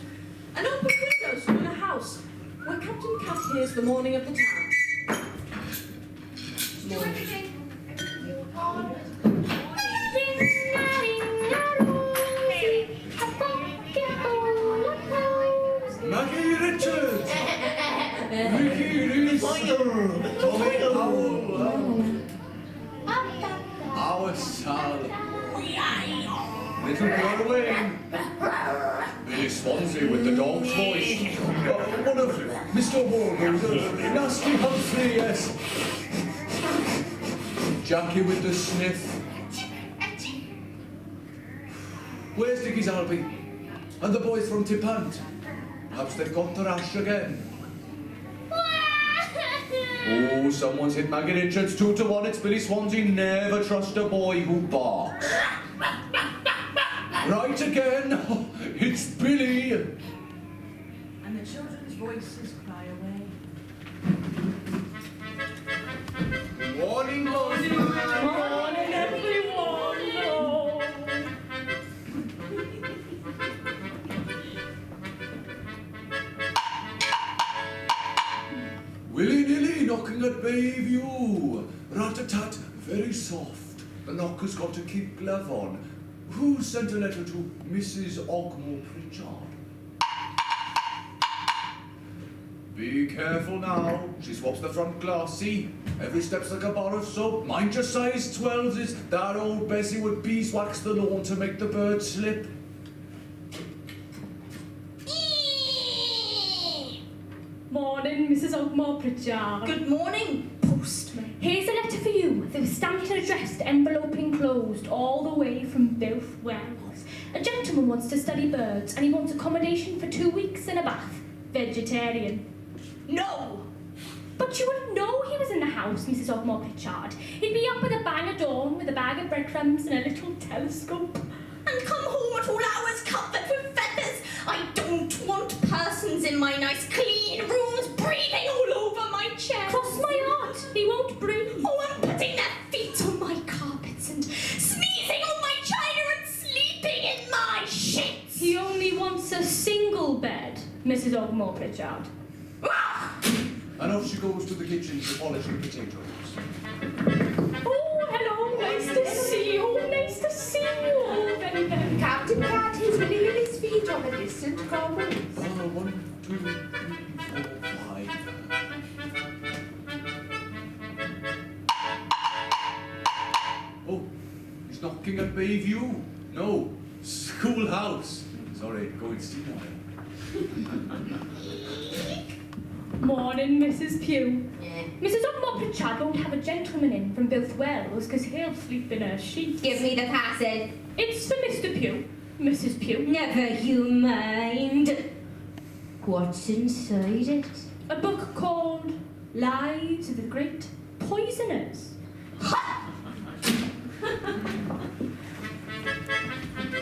And open windows from a house where Captain Cat hears the morning of the town. Morning. Maggie Richards! Ricky Reeser! Tommy Howell! Our Sal! Little boy Wayne! Billy Swansea with the dog's voice! One of Mr. Morgan, Nasty Humphrey, yes! Jackie with the sniff! Where's Dicky's Albie? And the boys from Tipant? Perhaps they've got the rash again. Oh, someone's hit Maggie Richards 2-1. It's Billy Swansea. Never trust a boy who barks. Right again. It's Billy. And the children's voices cry away. Morning, morning. Morning, everyone. Willy-nilly knocking at Bayview. Rat-a-tat, very soft. The knocker's got a kid glove on. Who sent a letter to Mrs. Ogmore Pritchard? Be careful now. She swaps the front glass, see? Every step's like a bar of soap. Mind your size 12s is. That old Bessie would beeswax the lawn to make the bird slip. Morning, Mrs. Ogmore Pritchard. Good morning, postman. Here's a letter for you. They were stamped and addressed, envelope enclosed, all the way from both Wells. A gentleman wants to study birds, and he wants accommodation for 2 weeks in a bath. Vegetarian. No! But you wouldn't know he was in the house, Mrs. Ogmore Pritchard. He'd be up with a bang of dawn with a bag of breadcrumbs and a little telescope. And come home at all hours covered with feathers. I don't want persons in my nice clean rooms breathing all over my chair. Cross my heart, he won't breathe. Oh, and putting their feet on my carpets and sneezing on my china and sleeping in my sheets. He only wants a single bed, Mrs. Ogmore Pritchard. And off she goes to the kitchen to polishing potatoes. Oh, hello, nice to see you, nice to see you. Very, very. Captain Cat, he's really his feet on the distant cobbles. 1, 2, 3, 4, 5. Oh, he's knocking at Bayview. No, Cool house. Sorry, going senile. Morning, Mrs. Pugh. Yeah. Mrs. Ogmore Pritchard won't have a gentleman in from Bilth Wells because he'll sleep in her sheets. Give me the passage. It's for Mr. Pugh. Mrs. Pugh. Never you mind. What's inside it? A book called Lives of the Great Poisoners.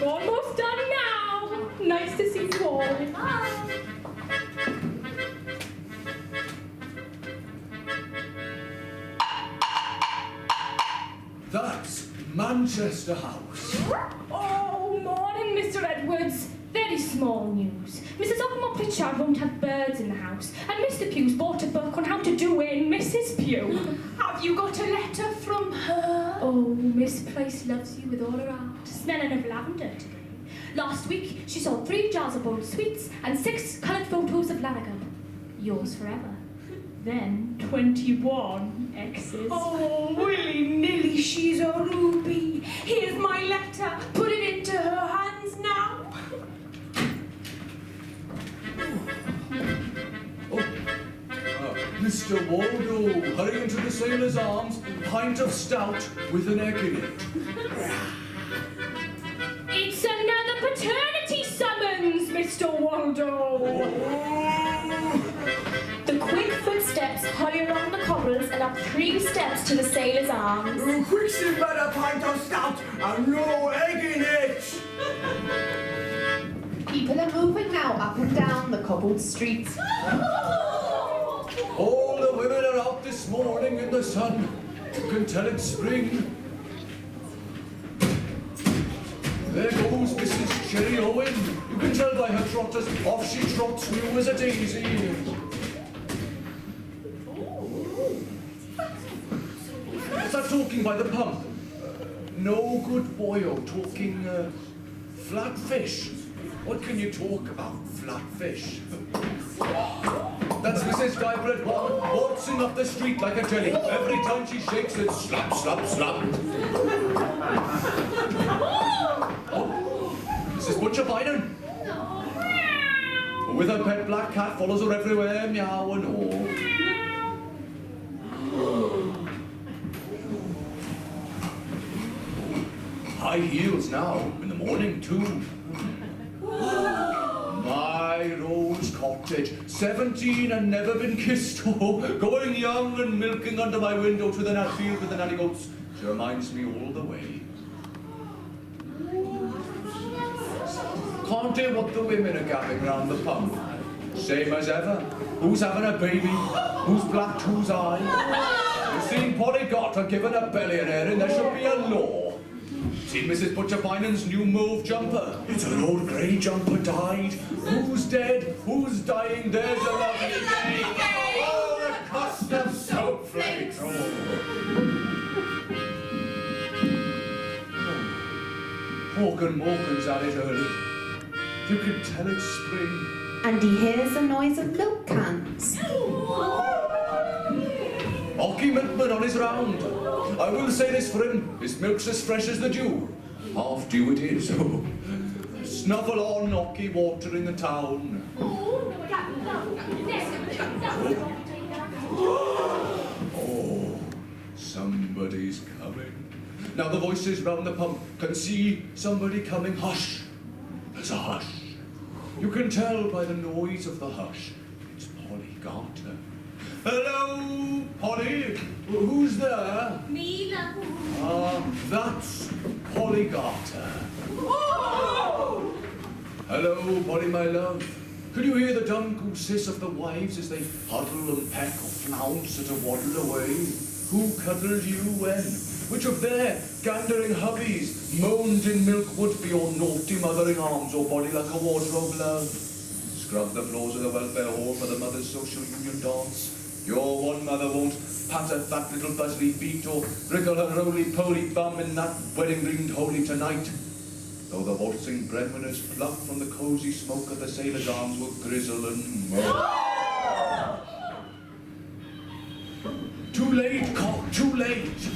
Almost done now. Nice to see you all. Bye. That's Manchester House. Oh, morning, Mr. Edwards. Very small news. Mrs. Ogmore Pritchard won't have birds in the house, and Mr. Pugh's bought a book on how to do in Mrs. Pugh. Have you got a letter from her? Oh, Miss Price loves you with all her heart. Smelling of lavender today. Last week, she sold 3 jars of boiled sweets and 6 coloured photos of Lanigan. Yours forever. Then 21 X's. Oh, willy-nilly, she's a ruby. Here's my letter. Put it into her hands now. Mr. Waldo, hurrying to the Sailor's Arms, pint of stout with an egg in it. It's another paternity summons, Mr. Waldo. The quick footsteps hurry along the cobbles and up 3 steps to the Sailor's Arms. Quick, Sinbad, a pint of stout and no egg in it. People are moving now up and down the cobbled streets. All the women are out this morning in the sun. You can tell it's spring. There goes Mrs. Cherry Owen. You can tell by her trotters. Off she trots, new as a daisy. What's that talking by the pump? No good boyo talking flat fish. What can you talk about, flat fish? That's Mrs. Guybread waltzing up the street like a jelly. Every time she shakes it, slap, slap, slap. Mrs. Butcher Biden. With her pet black cat, follows her everywhere, meow and all. High heels now, in the morning too. My Rose Cottage, 17 and never been kissed. Oh, going young and milking under my window to the nut field with the nanny goats. She reminds me all the way. Can't hear what the women are gathering round the pump. Same as ever. Who's having a baby? Who's blacked whose eye? You've seen Polly Gotter given a belly and airing, there should be a law. See Mrs. Butcher Binan's new mauve jumper. It's an old grey jumper dyed. Who's dead? Who's dying? There's a lovely day. Oh, the cost of soap flakes. Morgan Morgan's at it early. You can tell it's spring. And he hears the noise of milk cans. Ocky Milkman on his round. I will say this for him, his milk's as fresh as the dew. Half dew it is. Snuffle on, Ocky, water in the town. Oh, somebody's coming. Now the voices round the pump can see somebody coming. Hush, there's a hush. You can tell by the noise of the hush. It's Polly Garter. Hello, Polly. Who's there? Mila. That's Polly Garter. Oh! Hello, Polly, my love. Could you hear the dumb goose hiss of the wives as they huddle and peck or flounce at a waddle away? Who cuddled you when? Which of their gandering hubbies moaned in Milkwood for your naughty mothering arms or body like a wardrobe glove? Scrub the floors of the welfare hall for the Mothers' Social Union dance. Your one mother won't pat her fat little buzzly feet or wriggle her roly-poly bum in that wedding-ringed holy tonight. Though the waltzing breadwinners pluck from the cosy smoke of the Sailor's Arms will grizzle and moan. Too late, cock, too late.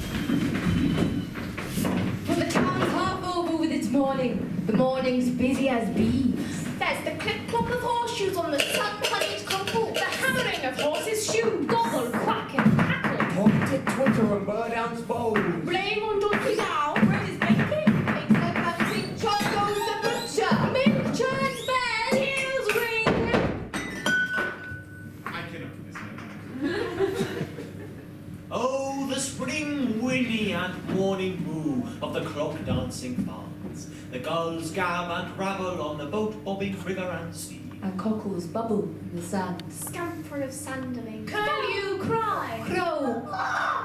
Well, the town's half over with its morning morning. The morning's busy as bees. There's the clip-clop of horseshoes on the sun-honeyed couple, the hammering of horses' shoes, Gobble, quack, and cackle. Pontic Twitter and bird ounce bowls. blame on Donkey Down, Bread is baking. pigs are bouncing, John goes the butcher, milk churns bell, tails ring. I cannot do this. Oh, the spring whinny and morning moo of the clock dancing fawns. The gulls gab and rabble on the boat bobbing river and sea. And cockles bubble in the sand. Scamper of sandaling. Curlew cry, Crow.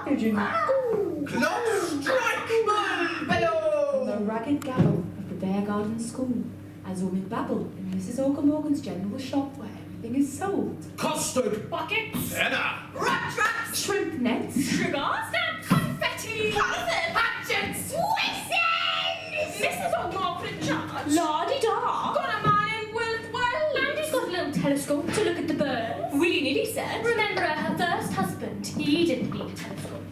Pigeon. Clock strike, man below! And the ragged gabble of the Bear Garden School. As women babble in Mrs. Morgan's general shop where everything is sold. Custard! Buckets. Dinner! Rat traps. Shrimp nets. Sugar. Snap. Confetti. Paraffin. Hatchets. Whistles. Mrs. O'Margaret in charge. La-di-da. Got a man in well, Landy's got a little telescope to look at the birds. Willy-nilly said. Remember her first husband? He didn't need a telescope.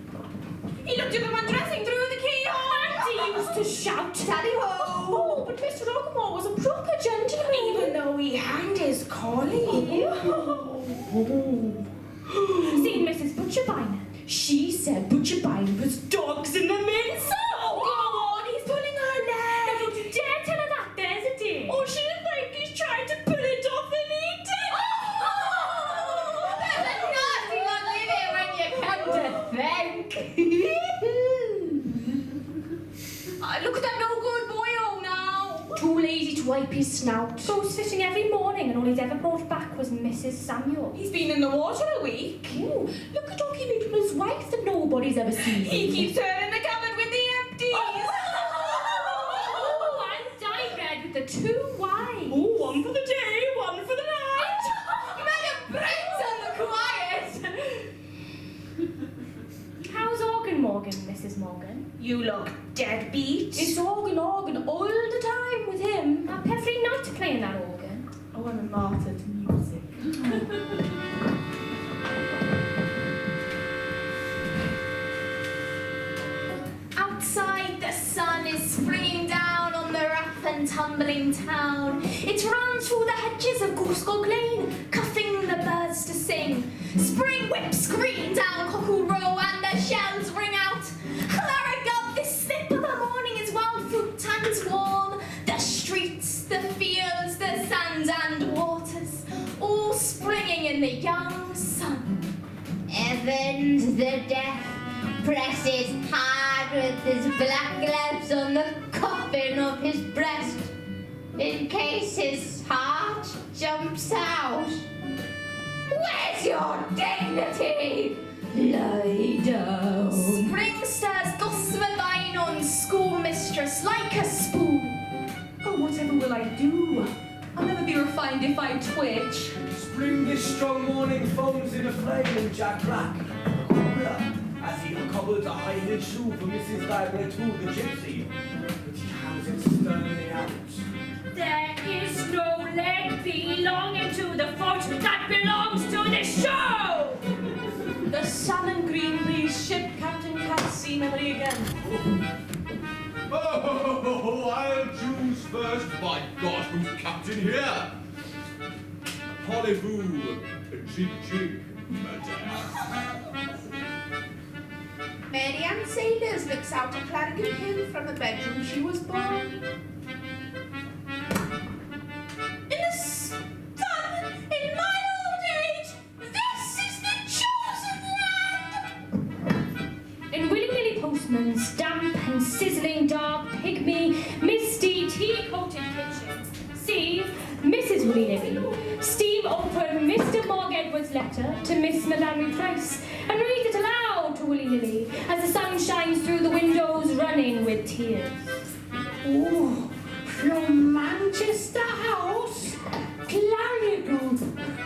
he looked at them undressing through the keyhole. And he used to shout, Tally-ho! Oh, but Mr. Ogmore was a proper gentleman. Even though he hanged his collie. Seen Mrs. Butcherbine? She said Butcherbine was dogs in the mince. Oh, go on, he's pulling her leg. Don't you dare tell her that, there's a dear. Or she'll think he's trying to pull it off and eat it. There's a nasty one living when you come to think. Look at that no good boy now. Too lazy to wipe his snout. Goes fishing every morning and all he's ever brought back was Mrs. Samuel. He's been in the water a week. Ooh, look at Donkey Little's wife that nobody's ever seen. He keeps her in the cupboard with the empties. Oh, and dye bread with the 2 wives. Oh, one for the day, one for the night. May the brains on the quiet. How's Organ Morgan, Mrs. Morgan? You look deadbeat. It's organ all the time with him. I'm perfectly not playing that organ. Oh, I'm a martyr to music. Outside, the sun is springing down on the rough and tumbling town. It runs through the hedges of Goosegog Lane, cuffing the birds to sing. Spring whips scream down Cockle Row and the shells ring out. Clarigub, this slip of a morning is wild fruit and warm. The streets, the fields, the sands and waters, all springing in the young sun. Evans the Deaf presses hard with his black gloves on the coffin of his breast, in case his heart jumps out. Where's your dignity? Lie down. Spring stirs gossamer vine on schoolmistress like a spoon. Oh, whatever will I do? I'll never be refined if I twitch. Spring this strong morning foams in a flame and Jack Black. Cooler, as he uncobbled a high-heeled shoe for Mrs. Diabletou the gypsy. But he howls it sternly out. There is no leg belonging to the foot that belongs to the show! The sun and green breeze ship Captain Cat see memory again. Oh, I'll choose first. By God, who's captain here? Parlez-vous, jig jig, madame. Mary Ann Sailors looks out at Flanagan Hill from the bedroom she was born. In the sun, in my old age, this is the chosen land. In willy-nilly postman's damp and sizzling dark, pygmy, misty, tea-coated kitchen, see Mrs. Willy-nilly steam open Mr. Morg Edwards' letter to Miss Madame Price and read it aloud to Willy-nilly as the sun shines through the windows running with tears. Oh, from Manchester House, clerical,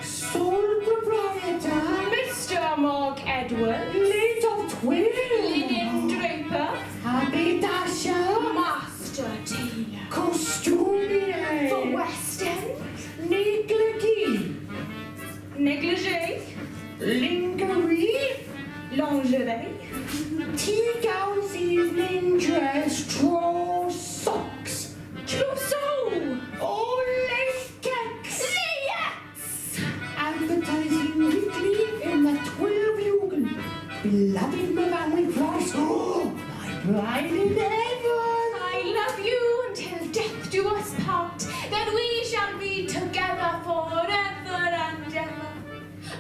sole proprietor, Mr. Mark Edward, late of Twill, linen draper, haberdasher, master tailor, costumier, for West End, negligee, lingerie, lingerie, tea gowns, evening dress, drawers, socks, china beloved Van Price, oh, my bride in heaven. I love you until death do us part, then we shall be together forever and ever.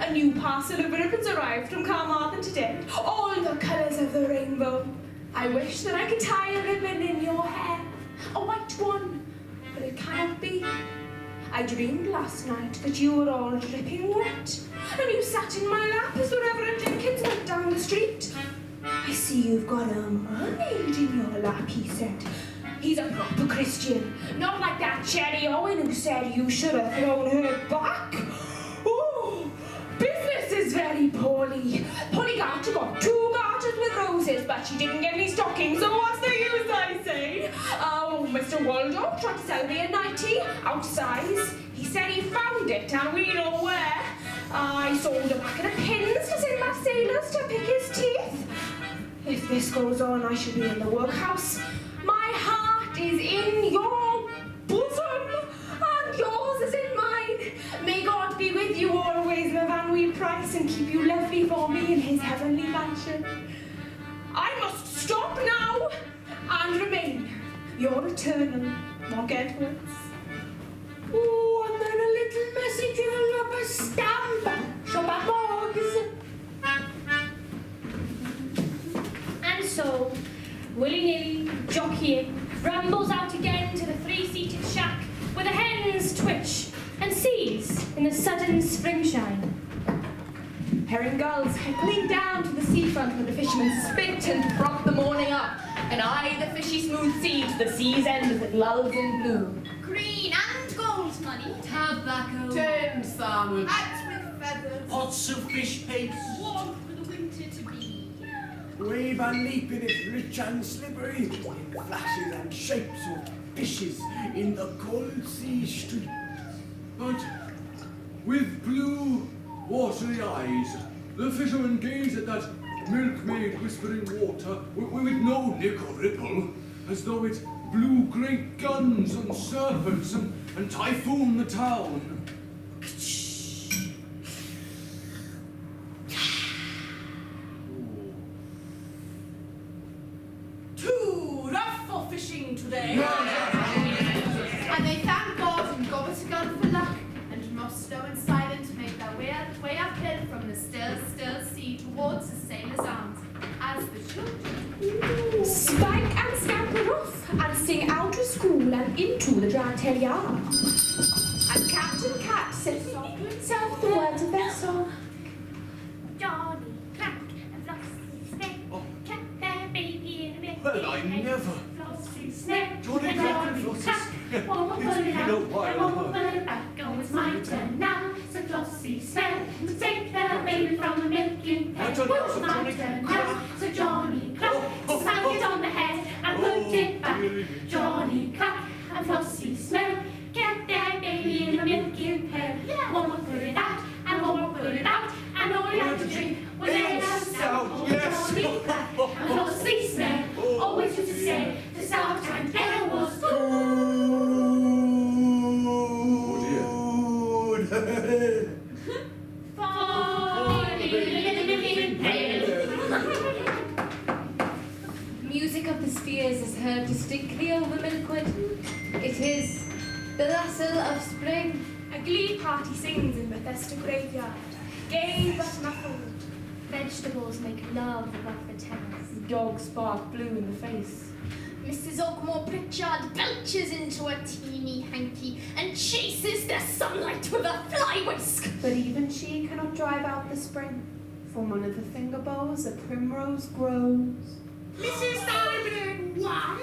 A new parcel of ribbons arrived from Carmarthen today, all the colours of the rainbow. I wish that I could tie a ribbon in your hair, a white one, but it cannot be. I dreamed last night that you were all dripping wet, and you sat in my lap as the Reverend Jenkins went down the street. I see you've got a mermaid in your lap, he said. He's a proper Christian, not like that Cherry Owen who said you should have thrown her back. Oh, business is very poorly. Polly Garter got 2 garters with roses, but she didn't get any stockings, so what's the use, I say? Oh, Mr. Waldo tried to sell me a nightie, outsize. He said he found it, and we know where. I sold a packet of pins to send my sailors to pick his teeth. If this goes on, I shall be in the workhouse. My heart is in your bosom, and yours is in mine. May God be with you always, my Van Price, and keep you lovely for me in his heavenly mansion. I must stop now and remain your eternal Mark Edwards. Oh, and then a little message in a rubber stamp. So my morgues. And so, willy-nilly, jockeying, rambles out again to the 3-seated shack where the hens twitch and sees in the sudden springshine. Herring gulls heckling down to the seafront where the fishermen spit and prop the morning up, and eye the fishy smooth sea to the sea's end as it lulls in blue. Green and gold money. Tobacco. Turned salmon. Hats with feathers. Odds of fish paste. Warm for the winter to be. Wave and leap in it, rich and slippery, in flashes and shapes of fishes in the cold sea streets. But with blue, watery eyes, the fishermen gaze at that milkmaid whispering water with no nick or ripple, as though it blew great guns and serpents and typhoon the town. Too rough for fishing today. And they thank God and go to God for luck, and must slow and silent make their way uphill from the still sea towards the sailor's arms, as the children. Spike and scamper off and sing out of school and into the dry yard. And Captain Cat says soft to himself the words of their song. Johnny Crack and Flossie Snake kept their baby in a milk. Well, I never. Flossie Snake Johnny and Crack and Johnny Flossie Crack. Snake. One will It's put it been out, a while, and one will huh? put it back. Oh, it's my turn now. So Flossie Snake to take the baby from the milking pen. Johnny, Oh, it's my Johnny turn Crack. now. So Johnny Crack to smack it on the head and put it back. Johnny Crack and Flossie Snake kept their baby in the milking pen. One will put it out, and one will put it out, and all you have to drink was air out. Yes. Johnny Crack and Flossie Snake always used to say the southland air was good. Music of the spheres is heard distinctly over Milkwood. It is the rustle of spring. A glee party sings in Bethesda graveyard, gay but muffled. Vegetables make love above the terrace. Dogs bark blue in the face. Mrs. Oakmore Pritchard belches into a teeny hanky and chases the sunlight with a fly whisk. But even she cannot drive out the spring. From one of the finger bows a primrose grows. Mrs. Steinberg 1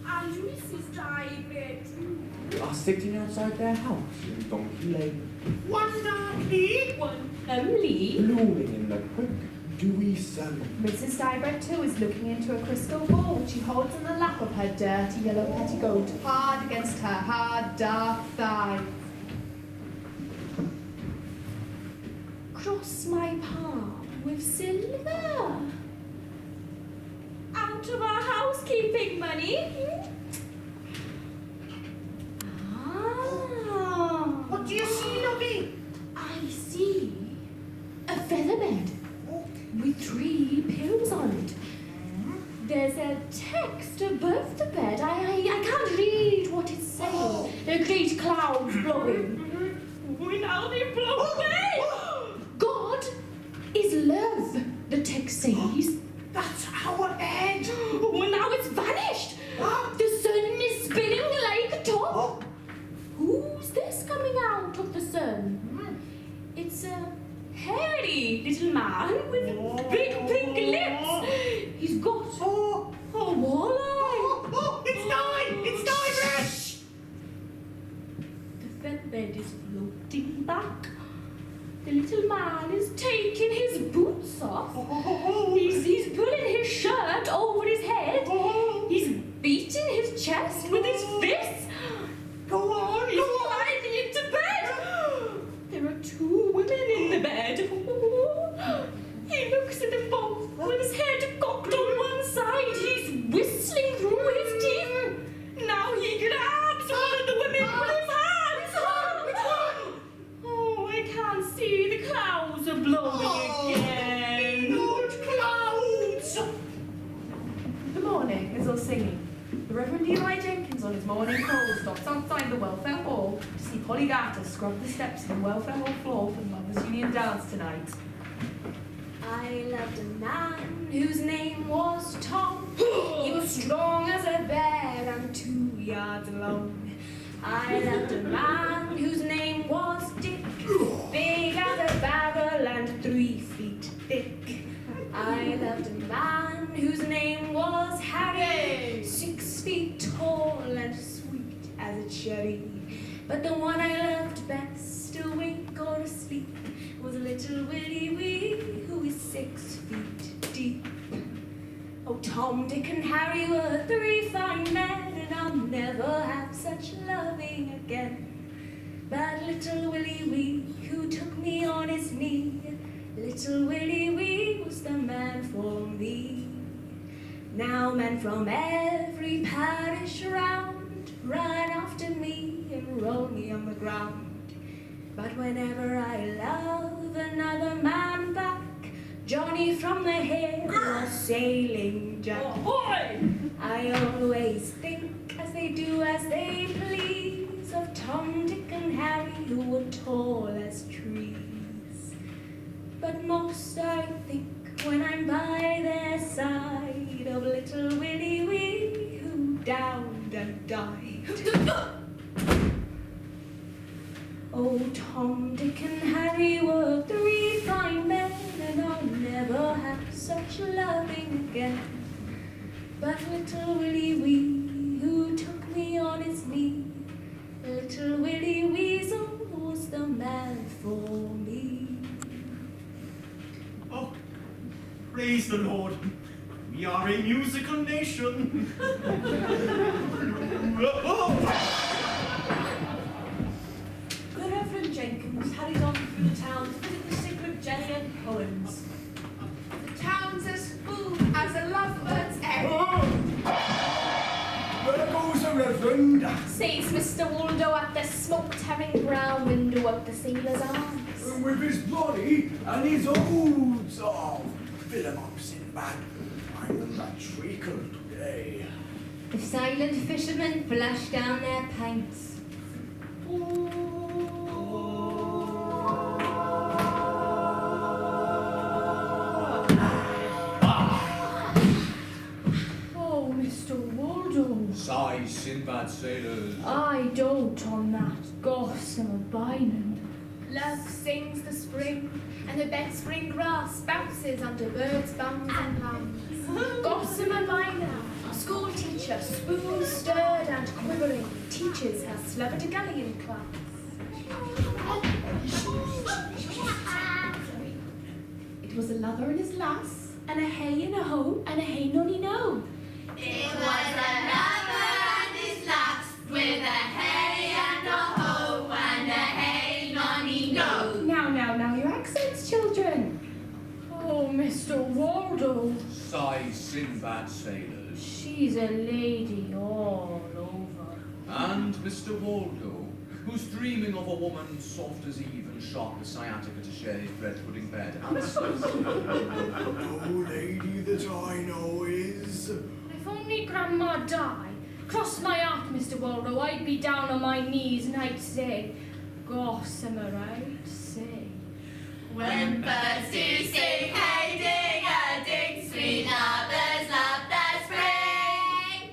and Mrs. Steinberg 2. Are sitting outside their house in Donkey Lane, One darkly, one Emily. blooming in the quick, dewy sun. Mrs. Steinberg too is looking into a crystal ball which she holds in the lap of her dirty yellow petticoat, hard against her hard dark thigh. Cross my palm with silver. Out of our housekeeping money. Ah. What do you see, Lovey? I see a feather bed with with 3 pillows on it. There's a text above the bed. I can't read what it's saying. There are great clouds blowing. We now they blow away! God is love, the text says. That's our bed! Well, now it's vanished. The sun is spinning like a top. Who's this coming out of the sun? It's a hairy little man with big pink lips. He's got a walleye. It's nine! It's nine, Red! The feather bed is floating back. The little man is taking his boots off. He's pulling his shirt over his head. He's beating his chest with his fists. Go on, He's climbing into bed. There are 2 women in the bed. He looks at them both with his head cocked on one side. He's whistling through his teeth. Now he grabs one of the women with his hands. Which one? Oh, I can't see. The clouds are blowing again. Not clouds! Good morning, is all singing. The Reverend Eli Jenkins on his morning call stops outside the Welfare Hall to see Polly Garter scrub the steps of the Welfare Hall floor for the Mothers' Union dance tonight. I loved a man whose name was Tom. He was strong as a bear and 2 yards long. I loved a man whose name was Dick, big as a barrel and 3 feet thick. I loved a man whose name was Harry, 6 feet tall and sweet as a cherry. But the one I loved best, to wink or to sleep, was little Willie Wee, who is 6 feet deep. Oh, Tom, Dick and Harry were 3 fine men, and I'll never have such loving again. But little Willie Wee, who took me on his knee, little Willie Wee was the man for me. Now men from every parish round ran after me and rolled me on the ground. But whenever I love another man back, Johnny from the hill or Sailing Jack, I always think, as they do as they please, of Tom, Dick and Harry who were tall as trees. But most I think, when I'm by their side, of little Willie Wee who downed and died. Oh, Tom, Dick and Harry were 3 fine men, and I'll never have such loving again. But little Willie Wee, who took me on his knee, little Willie Weasel was the man for me. Oh, praise the Lord. We are a musical nation. The Reverend Jenkins hurried on through the town to visit the sick of Jenny and Collins. The town's as full as a lovebird's egg. There goes the Reverend. Says Mr. Waldo at the smoked herring brown window of the Sailor's Arms. With his body and his odes. Oh, fill him up, Sinbad. I'm in that treacle today. The silent fishermen flush down their pints. Oh, Mr. Waldo. Sigh, Sinbad sailors. I dote on that gossamer bynum. Love sings the spring, and the bed spring grass bounces under birds' bums and lambs. Gossamer Minor, school teacher, spoon stirred and quivering, teaches her slubberdigullion class. It was a lover and his lass, and a hey and a ho, and a hey nonny no. It was a lover and his lass, with a hey and a ho and a hey nonny no. Now, your accents, children. Oh, Mr. Waldo. Sigh, Sinbad sailors. She's a lady all over. And Mr. Waldo. who's dreaming of a woman soft as Eve and sharp as sciatica to share his bread pudding bed. No lady that I know is... If only Grandma died, cross my heart, Mr. Waldo, I'd be down on my knees and I'd say, Gossamer, I'd say. When birds do sing, hey ding-a-ding, sweet lovers love the spring.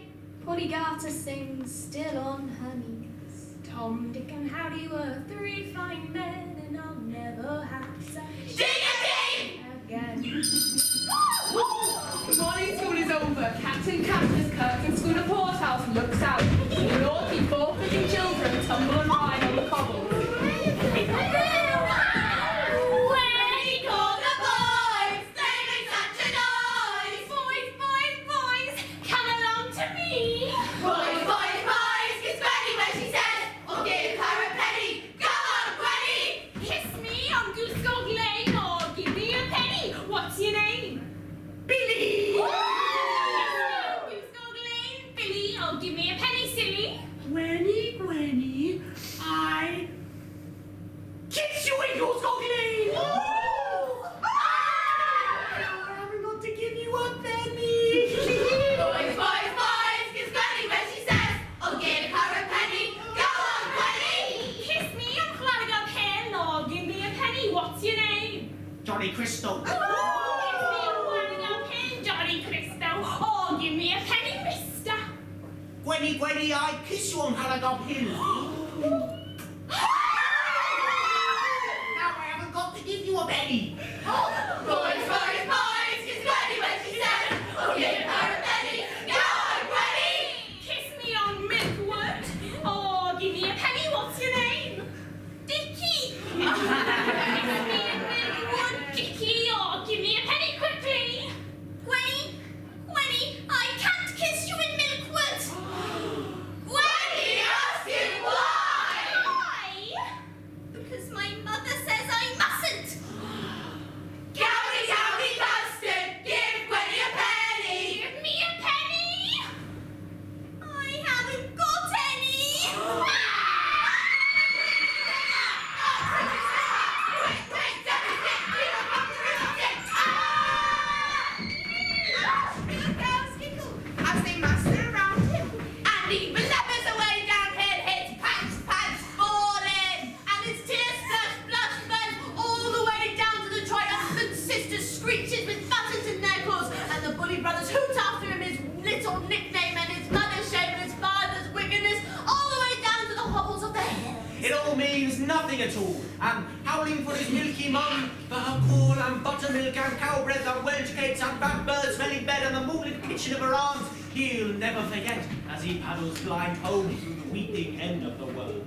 Polly Garter sings still on her knees. Tom, Dick and Harry were three fine men and I'll never have such Ding-a-ding! again. The morning school is over. Captain Catcher's curtain school of Porthouse looks out. The naughty four-footing children tumble and ride on the cobbles. Johnny Crystal. Johnny Crystal. Oh, give me a penny, mister. Gwenny, Gwenny, I kiss you on Hallagop Hill. Now I haven't got to give you a penny. Boys, kiss Gwenny when she says, oh, give her a penny. Go on, Gwenny! Kiss me on Milkwood. Oh, give me a penny. What's your name? Dickie. Kiss me on Milkwood, Dickie. Oh, give me a penny quickly. Gwenny, I can't kiss you in Milkwood. Gwenny, ask him why? Why? Because my mother says I mustn't. Gowdy, gowdy, custard, give Gwenny a penny. Give me a penny. I haven't got any. As they muster around him, and even lepers away downhill, his pants falling, and his tears blush, all the way down to the triumphant sisters' screeches with buttons in their claws, and the bully brothers hoot after him his little nickname and his mother's shame and his father's wickedness, all the way down to the hobbles of the hills. It all means nothing at all. And howling for his milky mum, for her cool and buttermilk and cow bread and Welsh cakes and fat birds smelling bed and the moonlit kitchen of her aunt, he'll never forget as he paddles blind home through the weeping end of the world.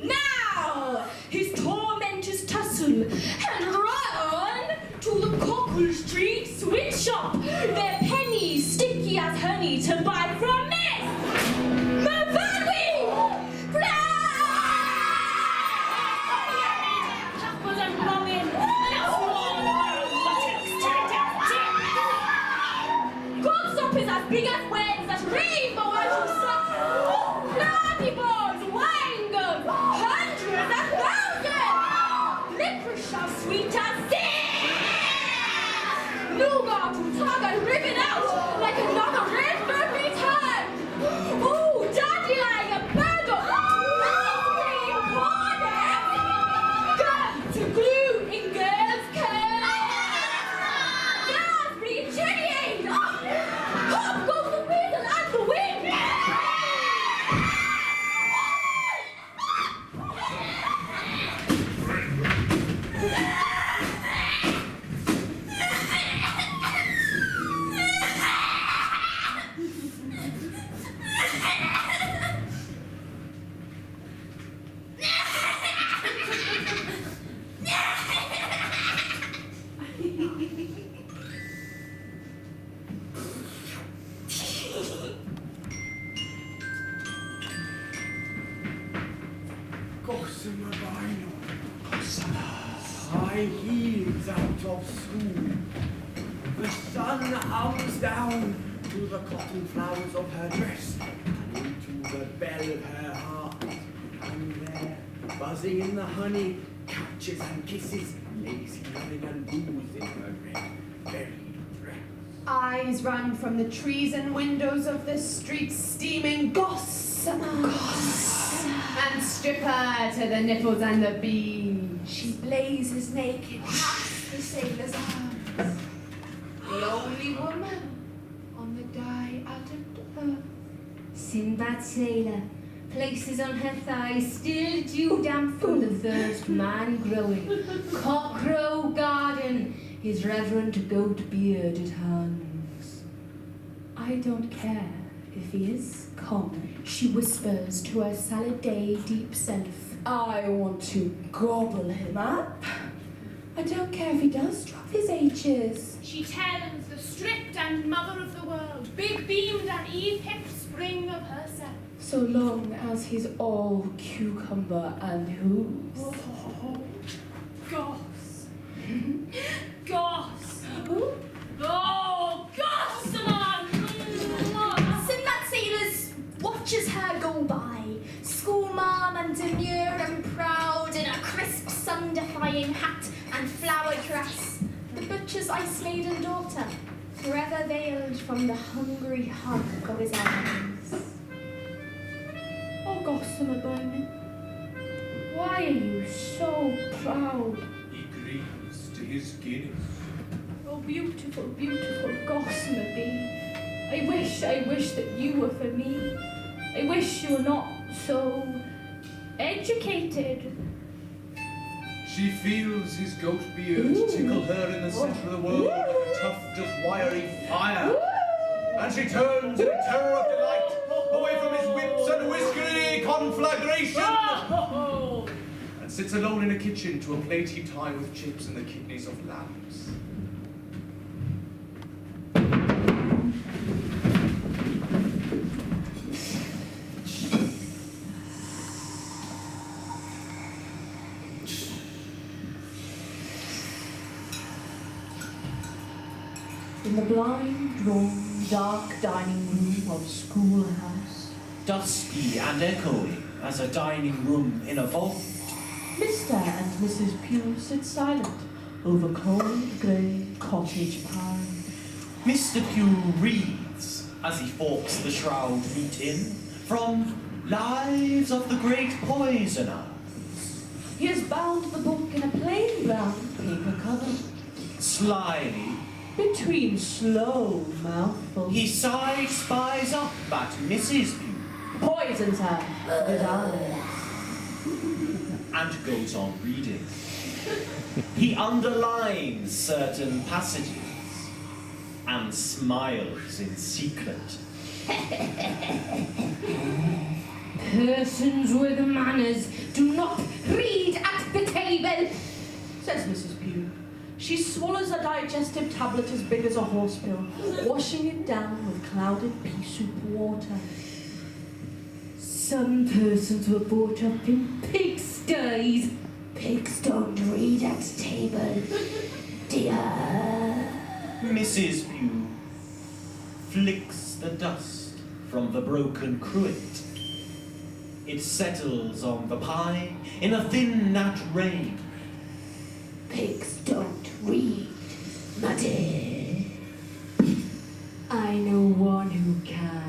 Now, his tormentors tussle and run to the Cockle Street sweet shop, their pennies sticky as honey to buy from Miss Mavali! Apples and bobbin, and a small buttocks to Goldstop is as big as waves, as rainbow as you saw. Bloody balls, wine gums, hundreds and thousands. Licorice as sweet as sin. Nougat to tug and rip it out like another red Burberry time. Ooh, daddy like a bird of ice cream corn. Gum to glue in girls' curls. Raspberry cherry aid. Up goes the weasel and the wind. Gossamer Vinyl. High heels out of school. The sun hangs down through the cotton flowers of her dress and into the bell of her heart. And there, buzzing in the honey, catches and kisses, lazy loving and booze in her red, very dress. Eyes run from the trees and windows of the streets, steaming gossamer. And strip her to the nipples and the beans. She blazes naked past the sailor's arms. The only woman on the die-adamant earth. Sinbad sailor, places on her thighs, still dew damp from the first man growing. Cockcrow garden, his reverent goat-bearded hands. I don't care if he is common, she whispers to her salad day deep self. I want to gobble him up. I don't care if he does drop his H's. She tells the stripped and mother of the world, big beamed and Eve-hipped spring of herself. So long as he's all cucumber and hooves. Oh, goss. Goss. Oh, goss, man. Sinbad sailors watches her go by, schoolmarm and demure and proud in a crisp sun-defying hat and flowered dress. The butcher's ice-maiden daughter, forever veiled from the hungry hug of his arms. Oh, gossamer Bowman, why are you so proud? He grieves to his Guinness. Oh, beautiful, beautiful gossamer bee. I wish that you were for me. I wish you were not so educated. She feels his goat beard tickle her in the centre of the world like a tuft of wiry fire. And she turns in a terror of delight away from his whips and whiskery conflagration. And sits alone in a kitchen to a plate heaped high with chips and the kidneys of lambs. In the blind, drawn, dark dining room of schoolhouse, Dusky and echoing as a dining room in a vault, Mr. and Mrs. Pugh sit silent over cold grey cottage pine. Mr. Pugh reads as he forks the shroud meat in from Lives of the Great Poisoner. He has bound the book in a plain brown paper cover. Slyly, Between slow mouthfuls, he side spies up at Mrs. Pugh poisons her with eyes. and goes on reading. He underlines certain passages and smiles in secret. Persons with manners do not read at the table, Says Mrs. Pugh. She swallows a digestive tablet as big as a horsepill, washing it down with clouded pea soup water. Some persons were brought up in pigsties. Pigs don't read at table, dear. Mrs. Pugh flicks the dust from the broken cruet. It settles on the pie in a thin gnat rain. Pigs don't read, my dear. I know one who can.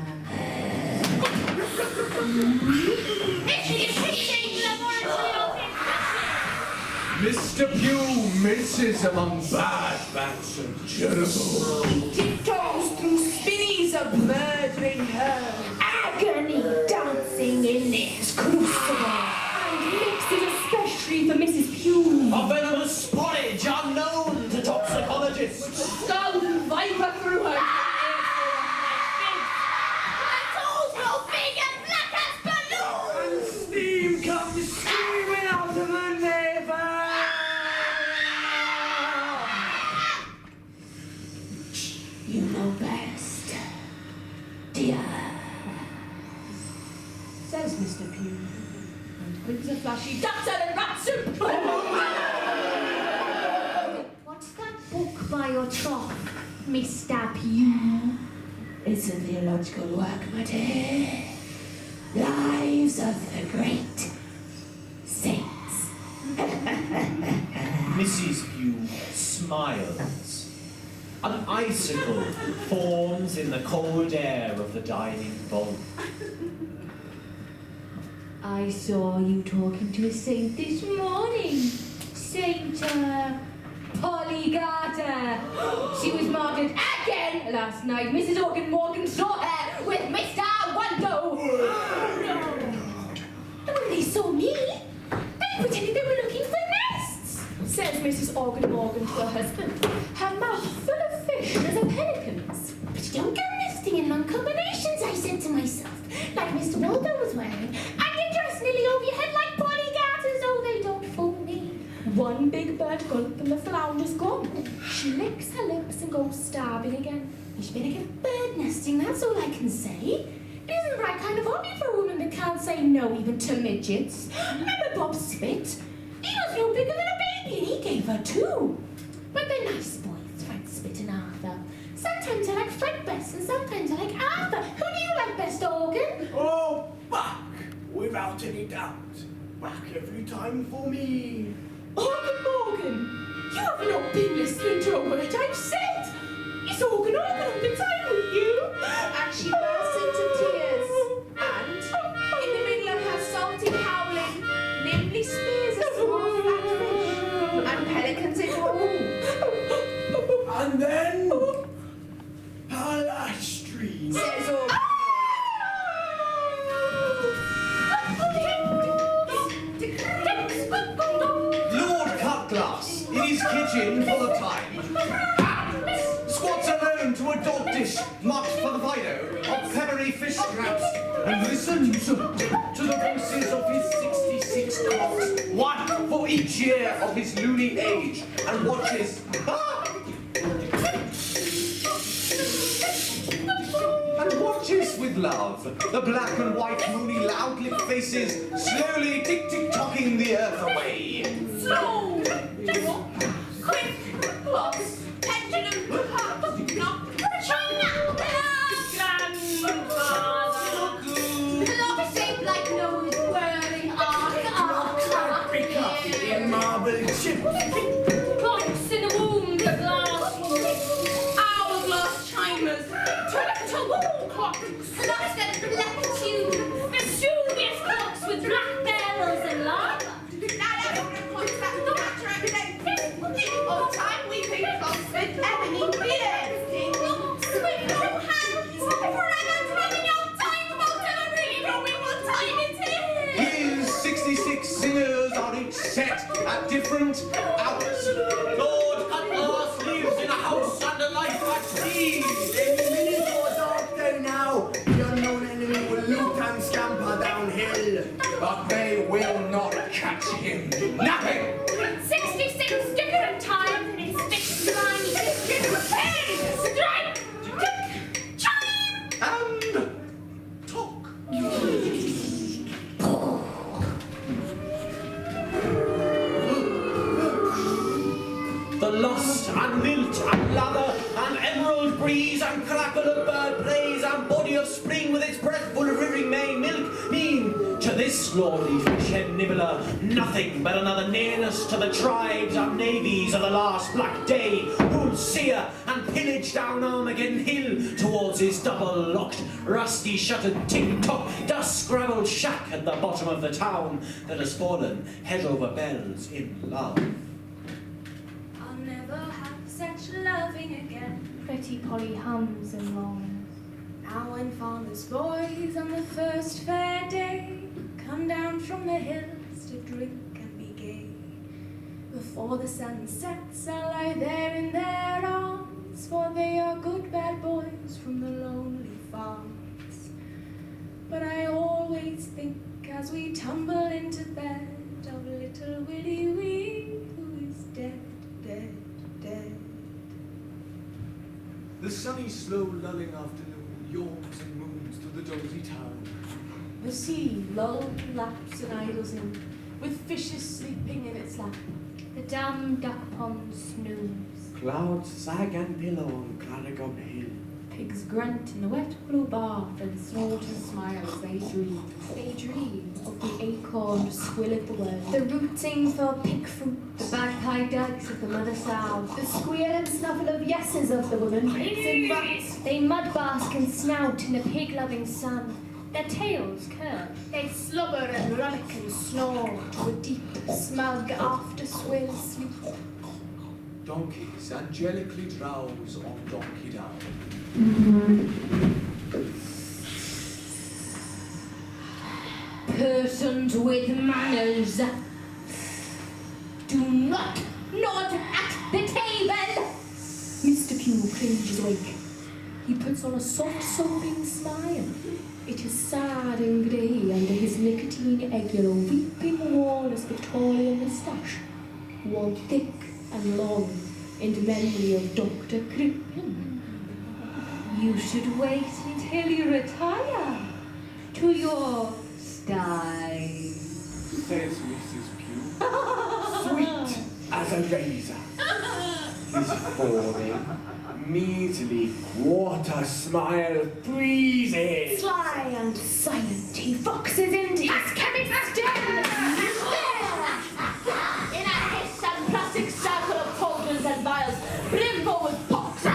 Mr. Pugh minces among bad bats and gerbil. Tiptoes through spinneys of murdering herbs. Agony dancing in his crucible. And mixes especially for Mrs. Pugh. A venomous porridge unknown to toxicologists. Scald viper through her. And steam comes screaming out of her navel. You know best, dear. Says Mr. Pugh, and brings a flashy duck's head and rat soup. What's that book by your trough, Mr. Pugh? It's a theological work, my dear. Lives of the great saints. Mrs. Bute smiles. An icicle forms in the cold air of the dining vault. I saw you talking to a saint this morning. Saint, Polly Garter. She was martyred again last night. Mrs. Organ Morgan saw her with Mr. Wando. And when they saw me, they pretended they were looking for nests, Says Mrs. Organ Morgan to her husband, her mouth full of fish as a pelican's. But you don't go nesting in long combinations, I said to myself, like Mr. Waldo was wearing. And you dress nearly over your head like body garters. Oh, they don't fool me. One big bird gulp and the flounder's gone. She licks her lips and goes starving again. You should better get bird nesting, that's all I can say. It isn't the right kind of hobby for a woman that can't say no even to midgets. Remember Bob Spit? He was no bigger than a baby and he gave her two. But they're nice boys, Fred Spit and Arthur. Sometimes I like Fred best and sometimes I like Arthur. Who do you like best, Organ? Oh, back, without any doubt. Back every time for me. Organ Morgan, you have not been listening to a word I've said. It's Organ all the time with you. And she burst into tears. And, in the middle of her salty howling, nimbly spears a small fat fish. And pelicans it all. And then, Palastri. Says Organ. Lord Cutglass, in his kitchen full of time. Squats alone to a dog dish marked for the Fido of peppery fish scraps and listens to the voices of his 66 clocks, one for each year of his loony age, and watches. And watches with love the black and white moony loud-lit faces slowly tick-tick-tocking the earth away. Slow! Quick! Clocks! Pendulum! Knock! China! Grandfather. Clock shaped like nose whirling arc. Pick up in marble chips. Clocks in the womb, the glass. Hourglass chimers. Turtle wall clocks. Clocks that reflect you. Vesuvius clocks with black bells and lava. Old time weeping clocks with ebony beards. Sweet little hands. Forever drumming out time about ever really knowing what time it is. His 66 singers are each set at different hours. Lord Cutglass lives in a house under life at sea. Any minute or dark day now, the unknown enemy will loot and scamper downhill. But they will not catch him. Nothing! 66 different times and it's fixed line. Hey! Strike! Tick! Chime! And talk. The lust and lilt and lather and emerald breeze and crackle of bird praise and body of spring with its breath full of rivering May milk mean to this lordly fish-head nibbler nothing but another nearness to the tribes and navies of the last black day who'll sear and pillage down Armageddon Hill towards his double-locked, rusty-shuttered tick-tock, dust-graveled shack at the bottom of the town that has fallen head over bells in love. I'll never have such loving again. Pretty Polly hums and longs. Now when farmers' boys on the first fair day come down from the hills to drink and be gay, before the sun sets I'll lie there in their arms, for they are good bad boys from the lonely farms. But I always think as we tumble into bed of little Willie Wee, who is dead, dead, dead. The sunny, slow, lulling afternoon yawns and moons through the dozy town. The sea lulls and laps and idles in, with fishes sleeping in its lap. The damn duck pond snooze. Clouds sag and pillow on Clarigon Hill. Pigs grunt in the wet willow bath and snort and smile as they dream. They dream of the acorn squill of the world. The rooting for pig fruit, the bagpipe ducks of the mother sow, The squeal and snuffle of yeses of the woman pigs and rats. They mud bask and snout in the pig-loving sun. Their tails curl. They slobber and rollick and snore to a deep, smug after swill sleep. Donkeys angelically drowse on Donkey Down. persons with manners. Do not nod at the table. Mr. Pugh cringes awake. He puts on a soft, soaping smile. It is sad and grey under his nicotine egg-yellow, weeping Wallace Victorian moustache, worn thick and long in memory of Dr. Crippen. You should wait until you retire to your style, Says Mrs. Pugh. Sweet as a razor. His falling, measly water smile freezes. Sly and silent, he foxes into his chemist's den. In a hiss and plastic circle of cauldrons and vials, brimful with pox and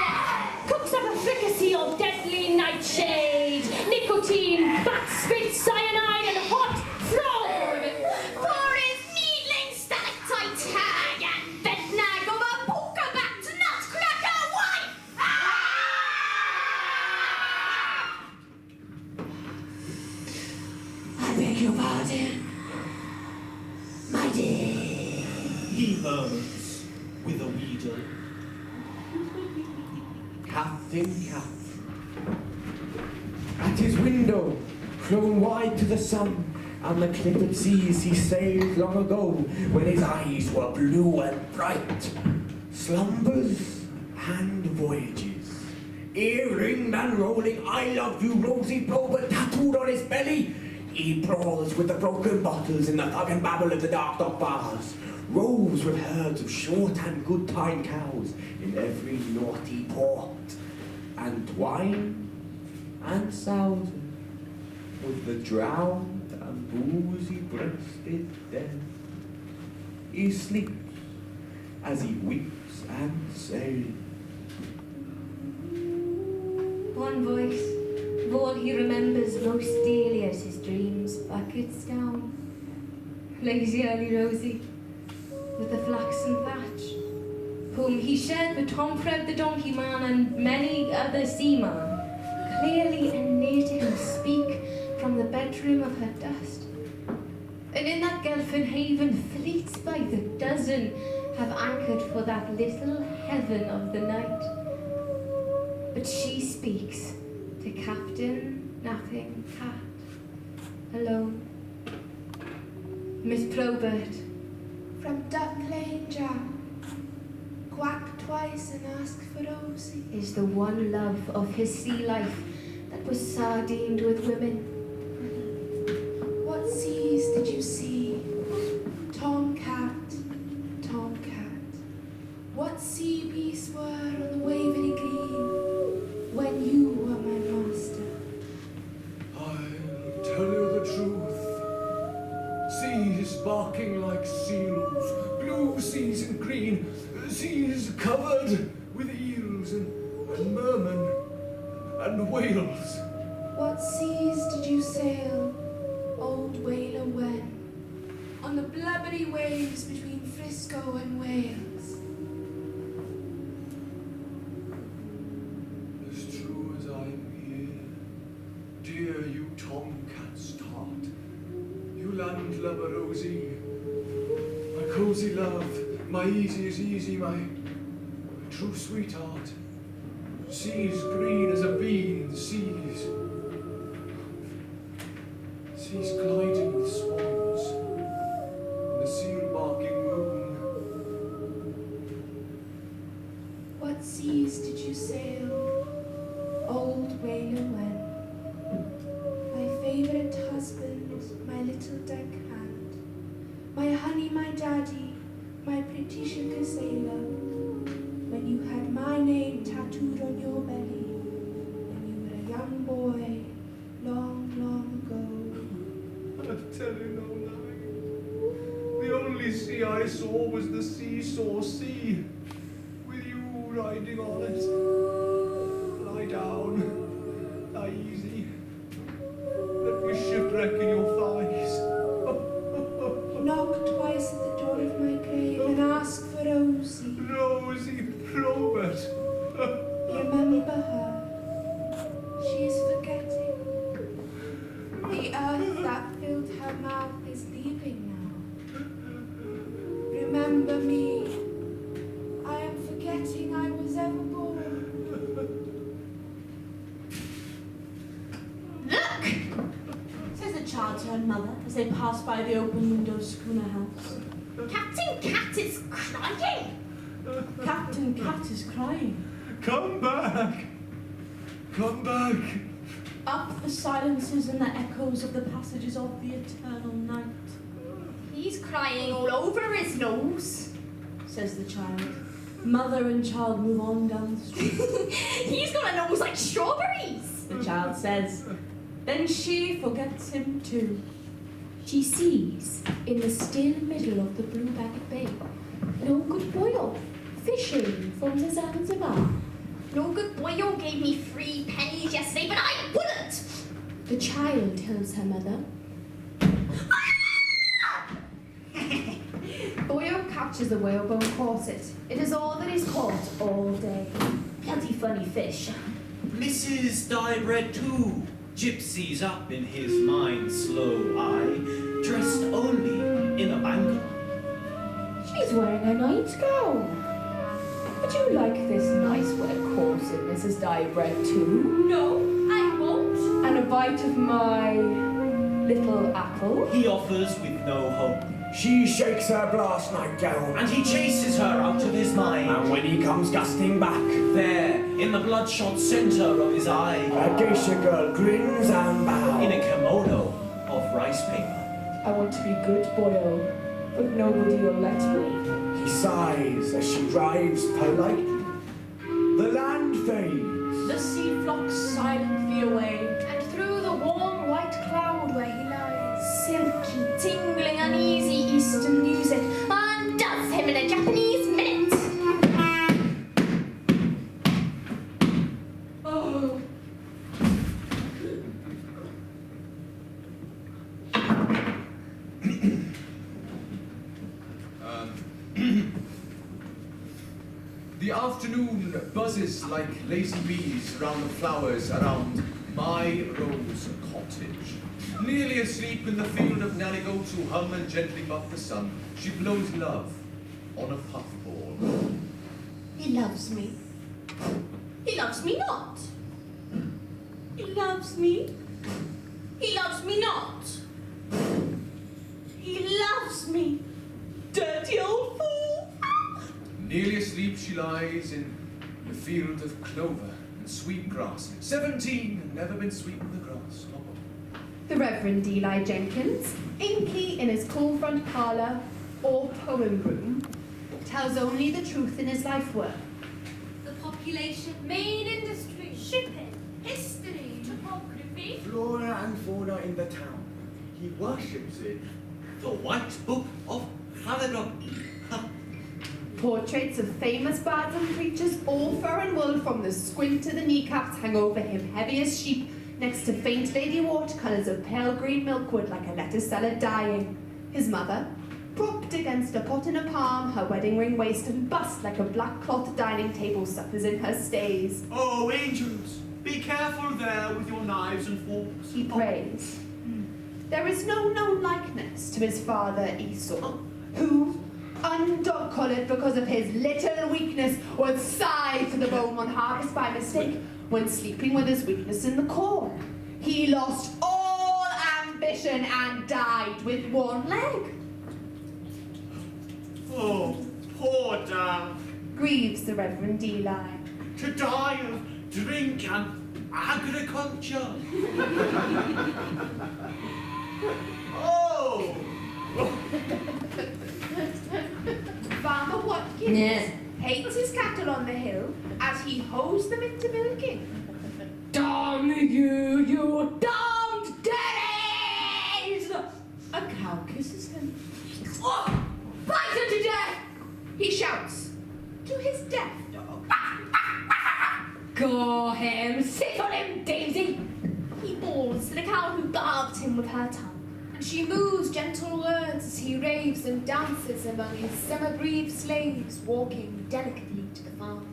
death. Cooks up a fricassee of deadly nightshade, nicotine, bat spit, cyanide, and hot frog. For his needling stalactite hag and bed nag of a poker-backed nutcracker wife! I beg your pardon, my dear. He murmurs with a wheedle. Captain Cat. At his window, flown wide to the sun, and the clifford seas he sailed long ago, when his eyes were blue and bright. Slumbers and voyages, ear-ringed and rolling, I love you, Rosie Blower tattooed on his belly. He brawls with the broken bottles in the fog and babble of the dark dock bars, roves with herds of short and good time cows in every naughty port, and twine and soused with the drowned and boozy-breasted dead. He sleeps as he weeps and says. One voice of all he remembers most dearly as his dreams buckets down. Lazy early Rosie, with the flaxen thatch, whom he shared with Tom Fred the donkey man and many other seamen, clearly and near to him speak from the bedroom of her dust. And in that Gelfin haven, fleets by the dozen have anchored for that little heaven of the night. But she speaks to Captain Napping Cat, alone. Miss Probert, From Duck Lane, Jack. Quack twice and ask for Rosie. is the one love of his sea life that was sardined with women. What seas did you see? Tomcat, Tomcat. What sea beasts were on the Waverley Green when you were my master? I'll tell you the truth. Seas barking like seals, blue seas and green, seas covered with eels and mermen and whales. What seas did you sail, old whaler, when? On the blubbery waves between Frisco and Wales. As true as I'm here, dear you tomcat's tart, you landlubber Rosie, my cozy love, my easy as easy, my true sweetheart. Seas green as a bean, seas gliding with swans, and the seal barking moon. What seas did you sail, old whaler, when? My favourite husband, my little deckhand, my honey, my daddy, my pretty sugar sailor, when you had my name tattooed on your belly, young boy, long, long ago. I'm telling no lie. The only sea I saw was the seesaw sea, with you riding on it. Lie down, lie easy. Let me shipwreck in your thighs. Knock twice at the door of my grave and ask for Rosie. Rosie Probert. Remember her. She is forgetting. The earth that filled her mouth is leaving now. Remember me. I am forgetting I was ever born. Look! Says the child to her mother as they pass by the open window schooner house. Captain Cat is crying. Captain Cat is crying. Come back! Come back! Up the silences and the echoes of the passages of the eternal night, He's crying all over his nose. says the child. Mother and child move on down the street. He's got a nose like strawberries. The child says. Then she forgets him too. She sees, in the still middle of the blue-backed bay, no good boy fishing from the Zanzibar. No good boyo gave me 3 pennies yesterday, but I wouldn't. The child tells her mother, Boyo captures a whalebone corset. It is all that is caught all day. Bloody funny fish. Mrs. Diebread too, gypsies up in his mind's slow eye, dressed only in a bangle. She's wearing a nightgown. Would you like this nice wet corset, Mrs. Diebread, too? No, I won't. And a bite of my little apple? He offers with no hope, She shakes her brass nightgown. and he chases her out of his mind. And when he comes gusting back, There, in the bloodshot center of his eye, a geisha girl grins and bows. in a kimono of rice paper. I want to be good, Boyo, but nobody will let me. He sighs as she drives polite. The land fades. The sea flocks silently away. And through the warm white cloud where he lies, Silky, tingling, uneasy Eastern music undoes him in a Japanese minute. Oh, The afternoon buzzes like lazy bees round the flowers around my rose cottage. Nearly asleep in the field of Nanigoats who hum and gently buff the sun, she blows love on a puffball. he loves me. He loves me not. He loves me. He loves me not. He loves me. Dirty old fool. Nearly asleep she lies in the field of clover and sweetgrass. 17 and never been sweet in the grass. the Reverend Eli Jenkins, inky in his cool front parlour or poem room, tells only the truth in his life work. The population, main industry, shipping, history, topography. Flora and fauna in the town. He worships it. The White Book of Halagon. Portraits of famous bards and preachers, all fur and wool from the squint to the kneecaps, hang over him heavy as sheep, next to faint lady watercolours of pale green milkwood like a lettuce salad dying. His mother, propped against a pot in a palm, her wedding ring waist and bust like a black cloth dining table suffers in her stays. Oh, angels, be careful there with your knives and forks. He prays. There is no known likeness to his father Esau, who, undog-collared because of his little weakness, was sighed to the bone one harvest by mistake when sleeping with his weakness in the corn. He lost all ambition and died with one leg. Oh, poor Dad. Grieves the Reverend Eli. To die of drink and agriculture. Oh! Farmer Watkins Yeah. hates his cattle on the hill as he hoes them into milking. Down Damn you damned daddies! A cow kisses him. Oh, bite her to death! He shouts to his deaf dog. Go him, sit on him, Daisy! He bawls to the cow who barbed him with her tongue. And she moves gentle words as he raves and dances among his summer-breathed slaves, walking delicately to the farm.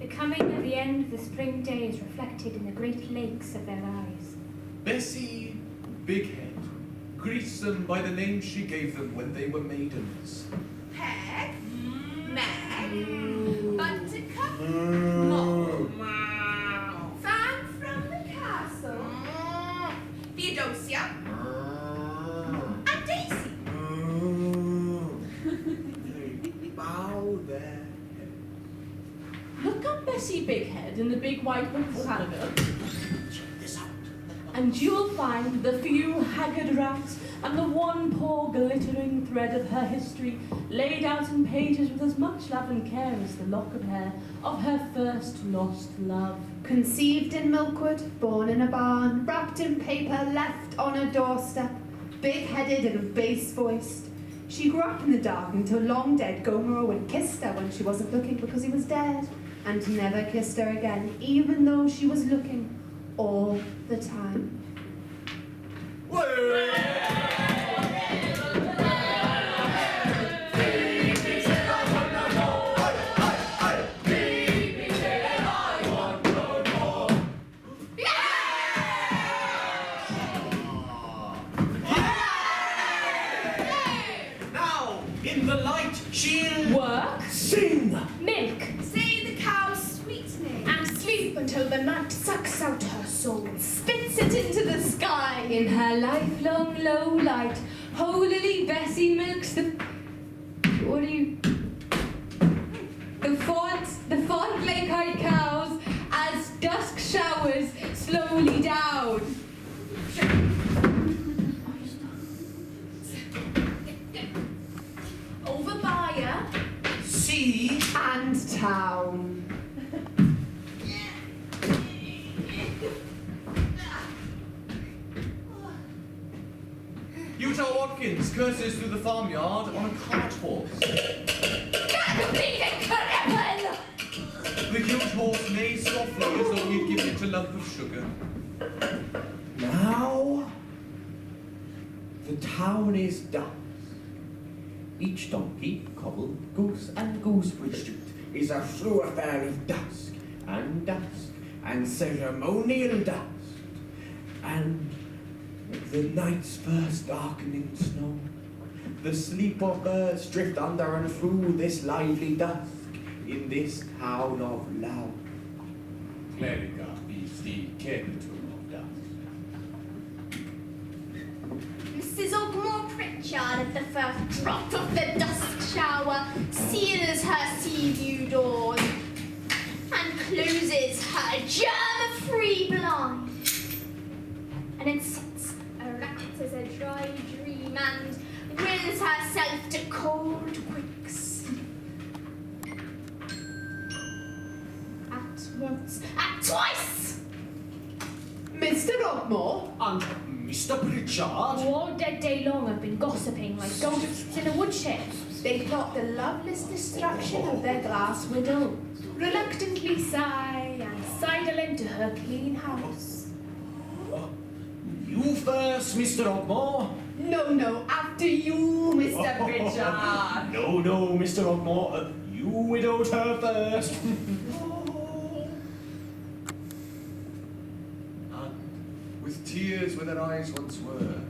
The coming of the end of the spring day is reflected in the great lakes of their eyes. Bessie Bighead greets them by the name she gave them when they were maidens. Peg, Meg, Buttercup, Mole, Fan from the castle, Theodosia, and Daisy. They bow their heads. Look up Bessie Bighead in the big white book of Canada, and you'll find the few haggard rags and the one poor glittering thread of her history laid out in pages with as much love and care as the lock of hair of her first lost love. Conceived in Milkwood, born in a barn, wrapped in paper, left on a doorstep, big-headed and bass-voiced. She grew up in the dark until long-dead Gomer Owen kissed her when she wasn't looking because he was dead, and never kissed her again, even though she was looking all the time. Now, in the light, she'll Work, Sing! Milk! Say the cow's sweet name. And sleep until the night sucks out her soul, spits it into the sky. In her lifelong low light, holily Bessie milks the... What do you... The fond lake-eyed cows as dusk showers slowly down. Over Bayer see. and town. Utah Watkins curses through the farmyard on a cart horse. The huge horse neighs softly as though he'd given it a lump of sugar. Now, the town is dusk. Each donkey, cobble, goose, and gooseberry street Is a thoroughfare of dusk, and ceremonial dust, and the night's first darkening snow. The sleep of birds drift under and through this lively dusk in this town of love. Clerica is the capital of dusk. Mrs. Ogmore Pritchard at the first drop of the dusk shower seals her sea view doors and closes her germ-free blind. And it sits erect as a dry dream and wills herself to cold quicks. At once, at twice! Mr. Ogmore, And Mr. Pritchard. All dead day long have been gossiping like ghosts in a woodshed. they plot the loveless destruction of their glass widow, reluctantly sigh and sidle into her clean house. You first, Mr. Ogmore. No, after you, Mr. Pritchard. No, Mr. Ogmore. You widowed her first. And with tears where their eyes once were,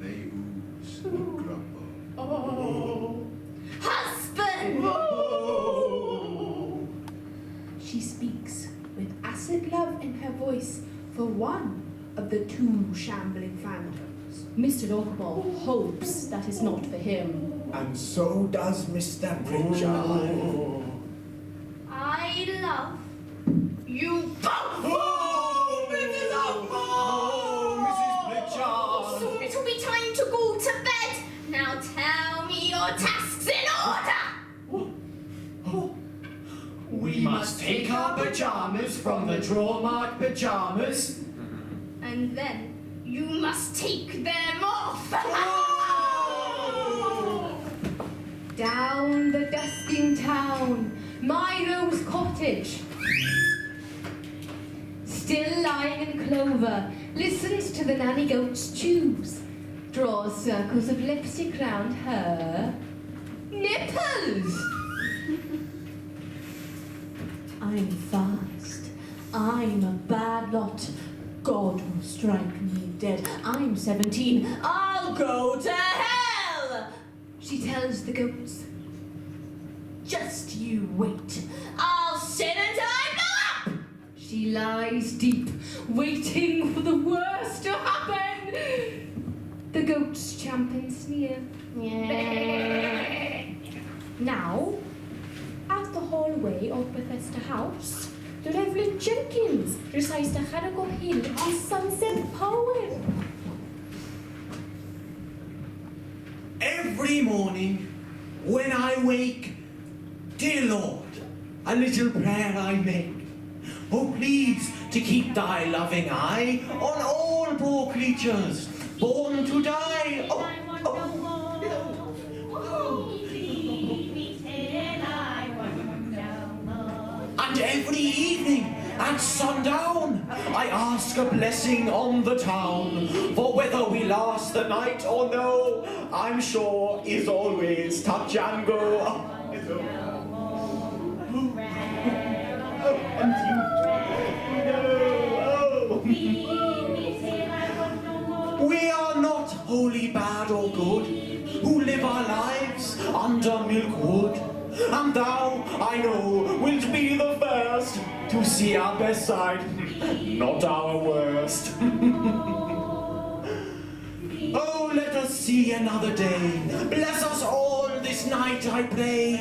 they ooze and grumble. Oh. Husband! She speaks with acid love in her voice for one of the two shambling phantoms. Mr. Ogmore hopes that is not for him. And so does Mr. Pritchard. I love you both! Oh, Mrs. Ogmore! Mrs. Pritchard! Soon it'll be time to go to bed. Now tell me your tasks in order. We must Take our pajamas from the draw-marked pajamas. And then you must take them off. Down the dusting town, my rose cottage. Still lying in clover, listens to the nanny goats choose. Draws circles of lipstick round her nipples. I'm fast. I'm a bad lot. God will strike me dead. I'm 17. I'll go to hell! She tells the goats. Just you wait. I'll sin until I blow up! She lies deep, waiting for the worst to happen. The goats champ and sneer. Now, at the hallway of Bethesda House, the Reverend Jenkins recites the Hanukkah hymn and sunset poem. Every morning, when I wake, dear Lord, a little prayer I make. Oh, please to keep thy loving eye on all poor creatures born to die. And every evening at sundown, I ask a blessing on the town. For whether we last the night or no, I'm sure is always touch and go. We are not wholly bad or good, who live our lives under milk wood. And thou, I know, wilt be the first to see our best side, not our worst. Oh, let us see another day. Bless us all this night, I pray.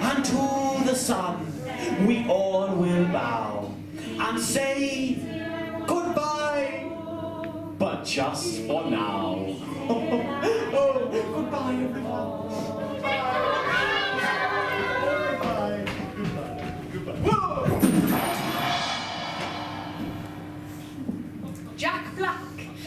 And to the sun we all will bow and say goodbye, but just for now. Oh, goodbye, everyone. Jack Black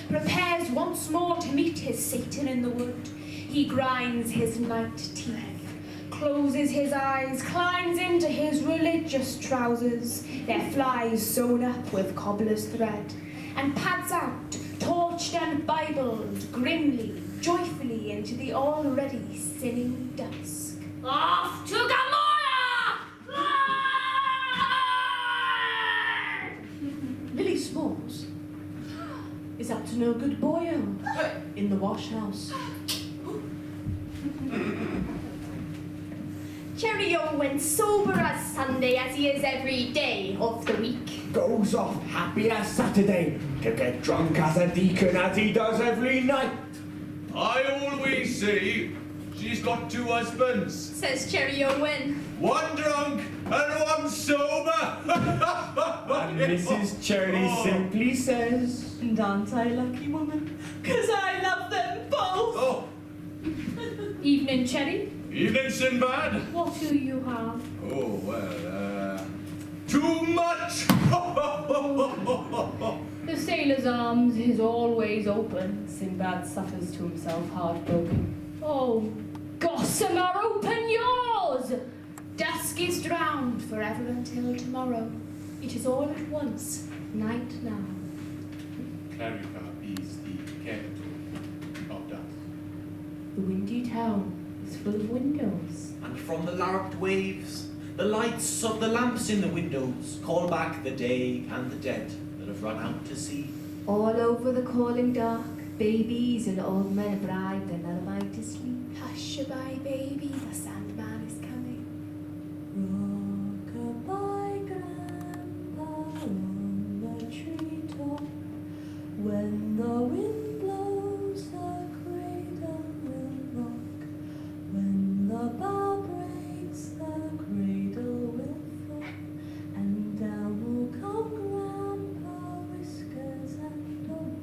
prepares once more to meet his Satan in the wood. He grinds his night teeth, closes his eyes, climbs into his religious trousers, their flies sewn up with cobbler's thread, and pads out, torched and Bibled, grimly, joyfully into the already sinning dusk. Off to Gomorrah! Lily Smalls is up to no good boyo in the wash house. Cheerio went sober as Sunday as he is every day of the week. Goes off happy as Saturday to get drunk as a deacon as he does every night. I always say she's got two husbands. Says Cheerio Win. One drunk and one sober. And Mrs. Cherry simply says, And aren't I lucky, woman? 'Cause I love them both! Oh, Evening, Cherry. evening, Sinbad. What do you have? Oh, well, too much. The sailor's arms is always open. Sinbad suffers to himself, heartbroken. Oh, gossamer, open yours! Dusk is drowned forever until tomorrow. It is all at once, night now. Clarica is the capital of Dusk. The windy town is full of windows. And from the larked waves, the lights of the lamps in the windows call back the day and the dead that have run out to sea. All over the calling dark, babies and old men bride their lullaby to sleep. Hush-a-bye, baby, the Sandman is coming. Rock-a-bye, Grandpa, on the treetop. When the wind blows, the cradle will rock. When the bough breaks, the cradle will fall. And down will come Grandpa, whiskers and all.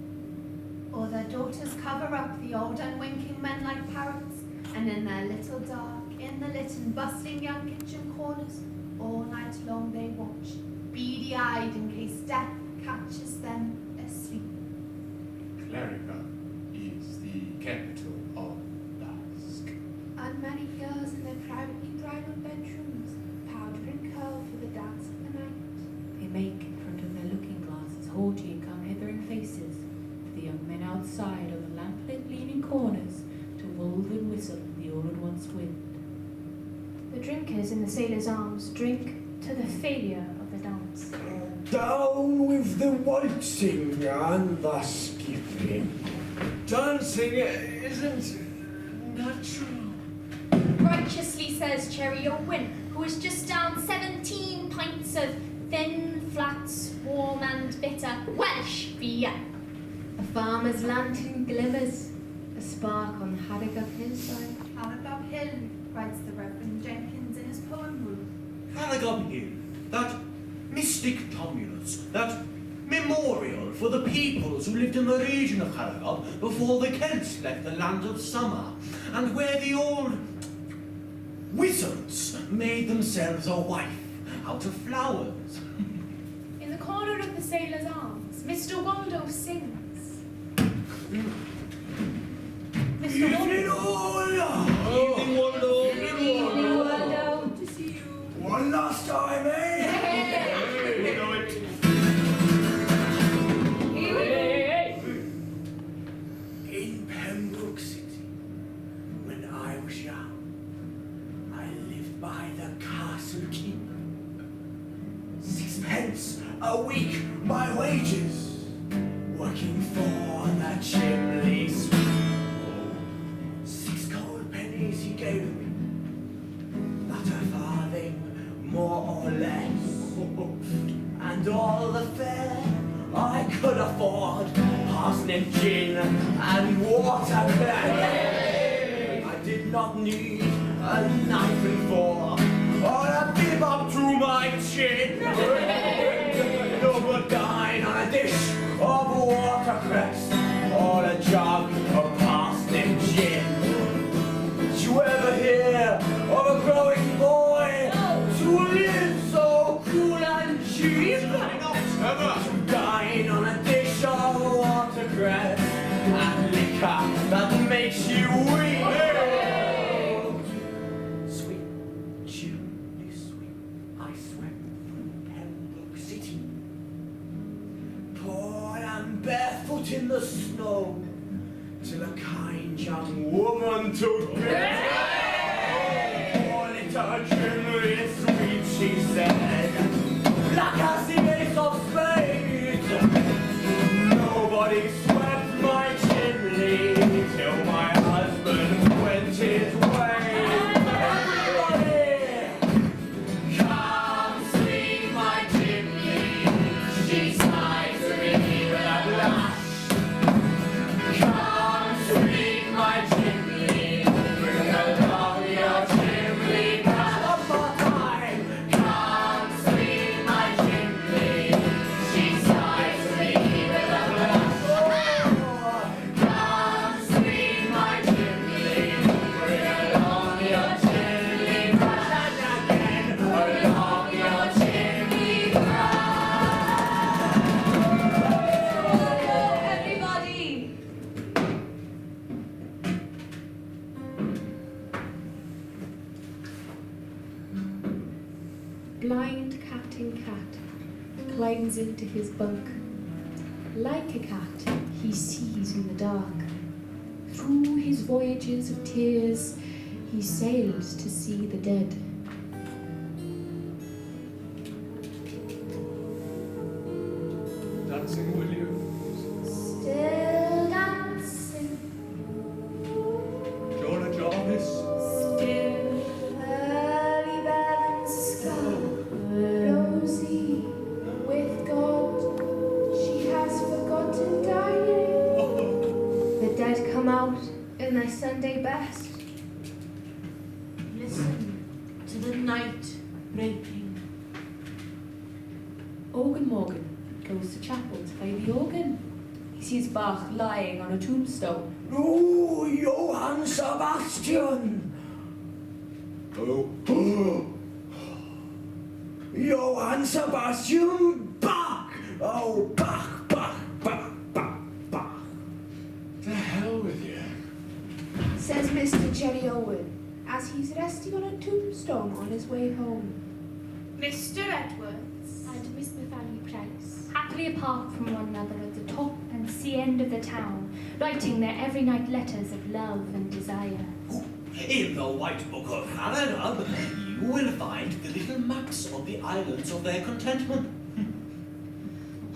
Or their daughters cover up the old unwinking men like parrots, and in their little dark, in the lit and bustling young kitchen corners, All night long they watch, beady-eyed in case death catches them asleep. Clerica is the capital of dusk. And many girls in their privately bridal bedrooms powder and curl for the dance of the night. They make in front of their looking glasses haughty and come-hithering faces, for the young men outside on the lamp-lit leaning corners to woven whistle in the all-at-once wind. The drinkers in the sailors' arms drink to the failure of the dance. Down with the waltzing and the skipping. Dancing isn't natural. Righteously says Cherry O'Wyn, who has just down 17 pints of thin, flat, warm and bitter Welsh beer. A farmer's lantern glimmers, a spark on the Haddockup hillside. Haddockup Hill, writes the Reverend Jenkins in his poem book. Haddockup Hill, that mystic tumulus, that memorial for the peoples who lived in the region of Haddockup before the Celts left the land of summer, and where the old wizards made themselves a wife out of flowers. In the corner of the sailors' arms, Mr. Waldo sings. Mr. Waldo. Evening, Waldo. Evening, Waldo. Good to see you. One last time, eh? You know it. In Pembroke City, when I was young, I lived by the castle keep. 6 pence a week, my wages, working for the chimney sweep. 6 gold pennies he gave me, not a farthing more or less, and all the fare I could afford, parsnip gin and watercress. I did not need a knife and fork or a bib up to my chin. No, but dine on a dish of watercress or a jug of parsnip gin. Did you ever hear of a growing boy to live so cool and cheap? To dine on a dish of watercress and liquor that makes you weep. Sweet, chimney sweep, I swept through Pembroke City, poor and barefoot in the snow, till a kind young woman took me. Poor little chimney sweep, she said, black as the ace of spades. Nobody swept my chimney till my husband went his way. Everybody, come sweep my chimney. She sighed to me with a blush. Come sweep my chimney. Bring along your chimney brush. One more time. Come sweep my chimney. She sighed to me with a blush. Come sweep my chimney. Bring along your chimney brush. And again, along your chimney brush. Everybody! Blind Captain Cat climbs into his bunk. Like a cat, he sees in the dark. Through his voyages of tears, he sails to see the dead. Dancing Williams. Still dancing, Jonah Jarvis. still early bells skull. Rosie, with God, she has forgotten dying. The dead come out in their Sunday best. Listen to the night breaking. Organ Morgan goes to chapel to play the organ. He sees Bach lying on a tombstone. Oh, Johann Sebastian! Oh, Johann Sebastian Bach! Oh, Bach, Bach, Bach, Bach, Bach. The hell with you. Says Mr. Jerry Owen, as he's resting on a tombstone on his way home. Mr. Edwards. And Miss Nathaniel Price, happily apart from one another at the top and sea end of the town, writing their every night letters of love and desire. In the White Book of Haradab, you will find the little maps of the islands of their contentment.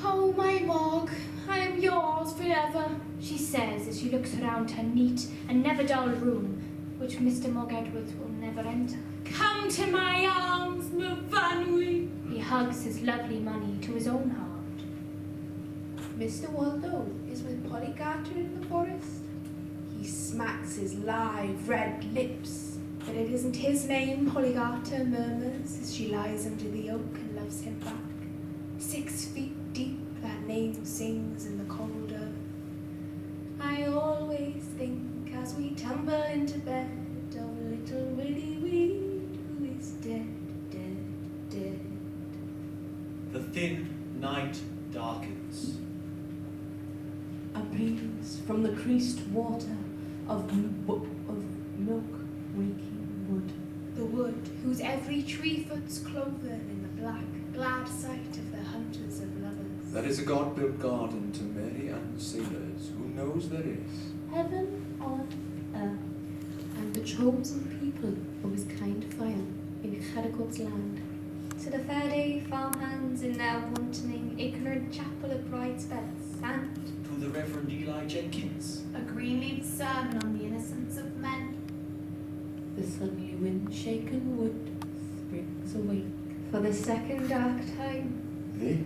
Oh, my Mog, I am yours forever. She says as she looks around her neat and never dull room, which Mr. Mog Edwards will never enter. Come to my arms, Mfanwy. He hugs his lovely money to his own heart. Mr. Waldo is with Polly Garter in the forest. He smacks his live red lips, but it isn't his name, Polly Garter murmurs as she lies under the oak and loves him back. 6 feet deep, that name sings in the cold earth. I always think as we tumble into bed of little Willie Weed who is dead, dead, dead. The thin night darkens. A breeze from the creased water of milk waking wood. The wood whose every tree foot's cloven in the black, glad sight of the hunters of lovers. That is a God-built garden to merry and sailors who knows there is. Heaven on earth, and the chosen people of his kind fire in Chericot's land. To the fair day farmhands in their wantoning, ignorant chapel of bride's beds, and To the Reverend Eli Jenkins. A green-leaved sermon on the innocence of men. The suddenly wind-shaken wood springs awake. for the second dark time, This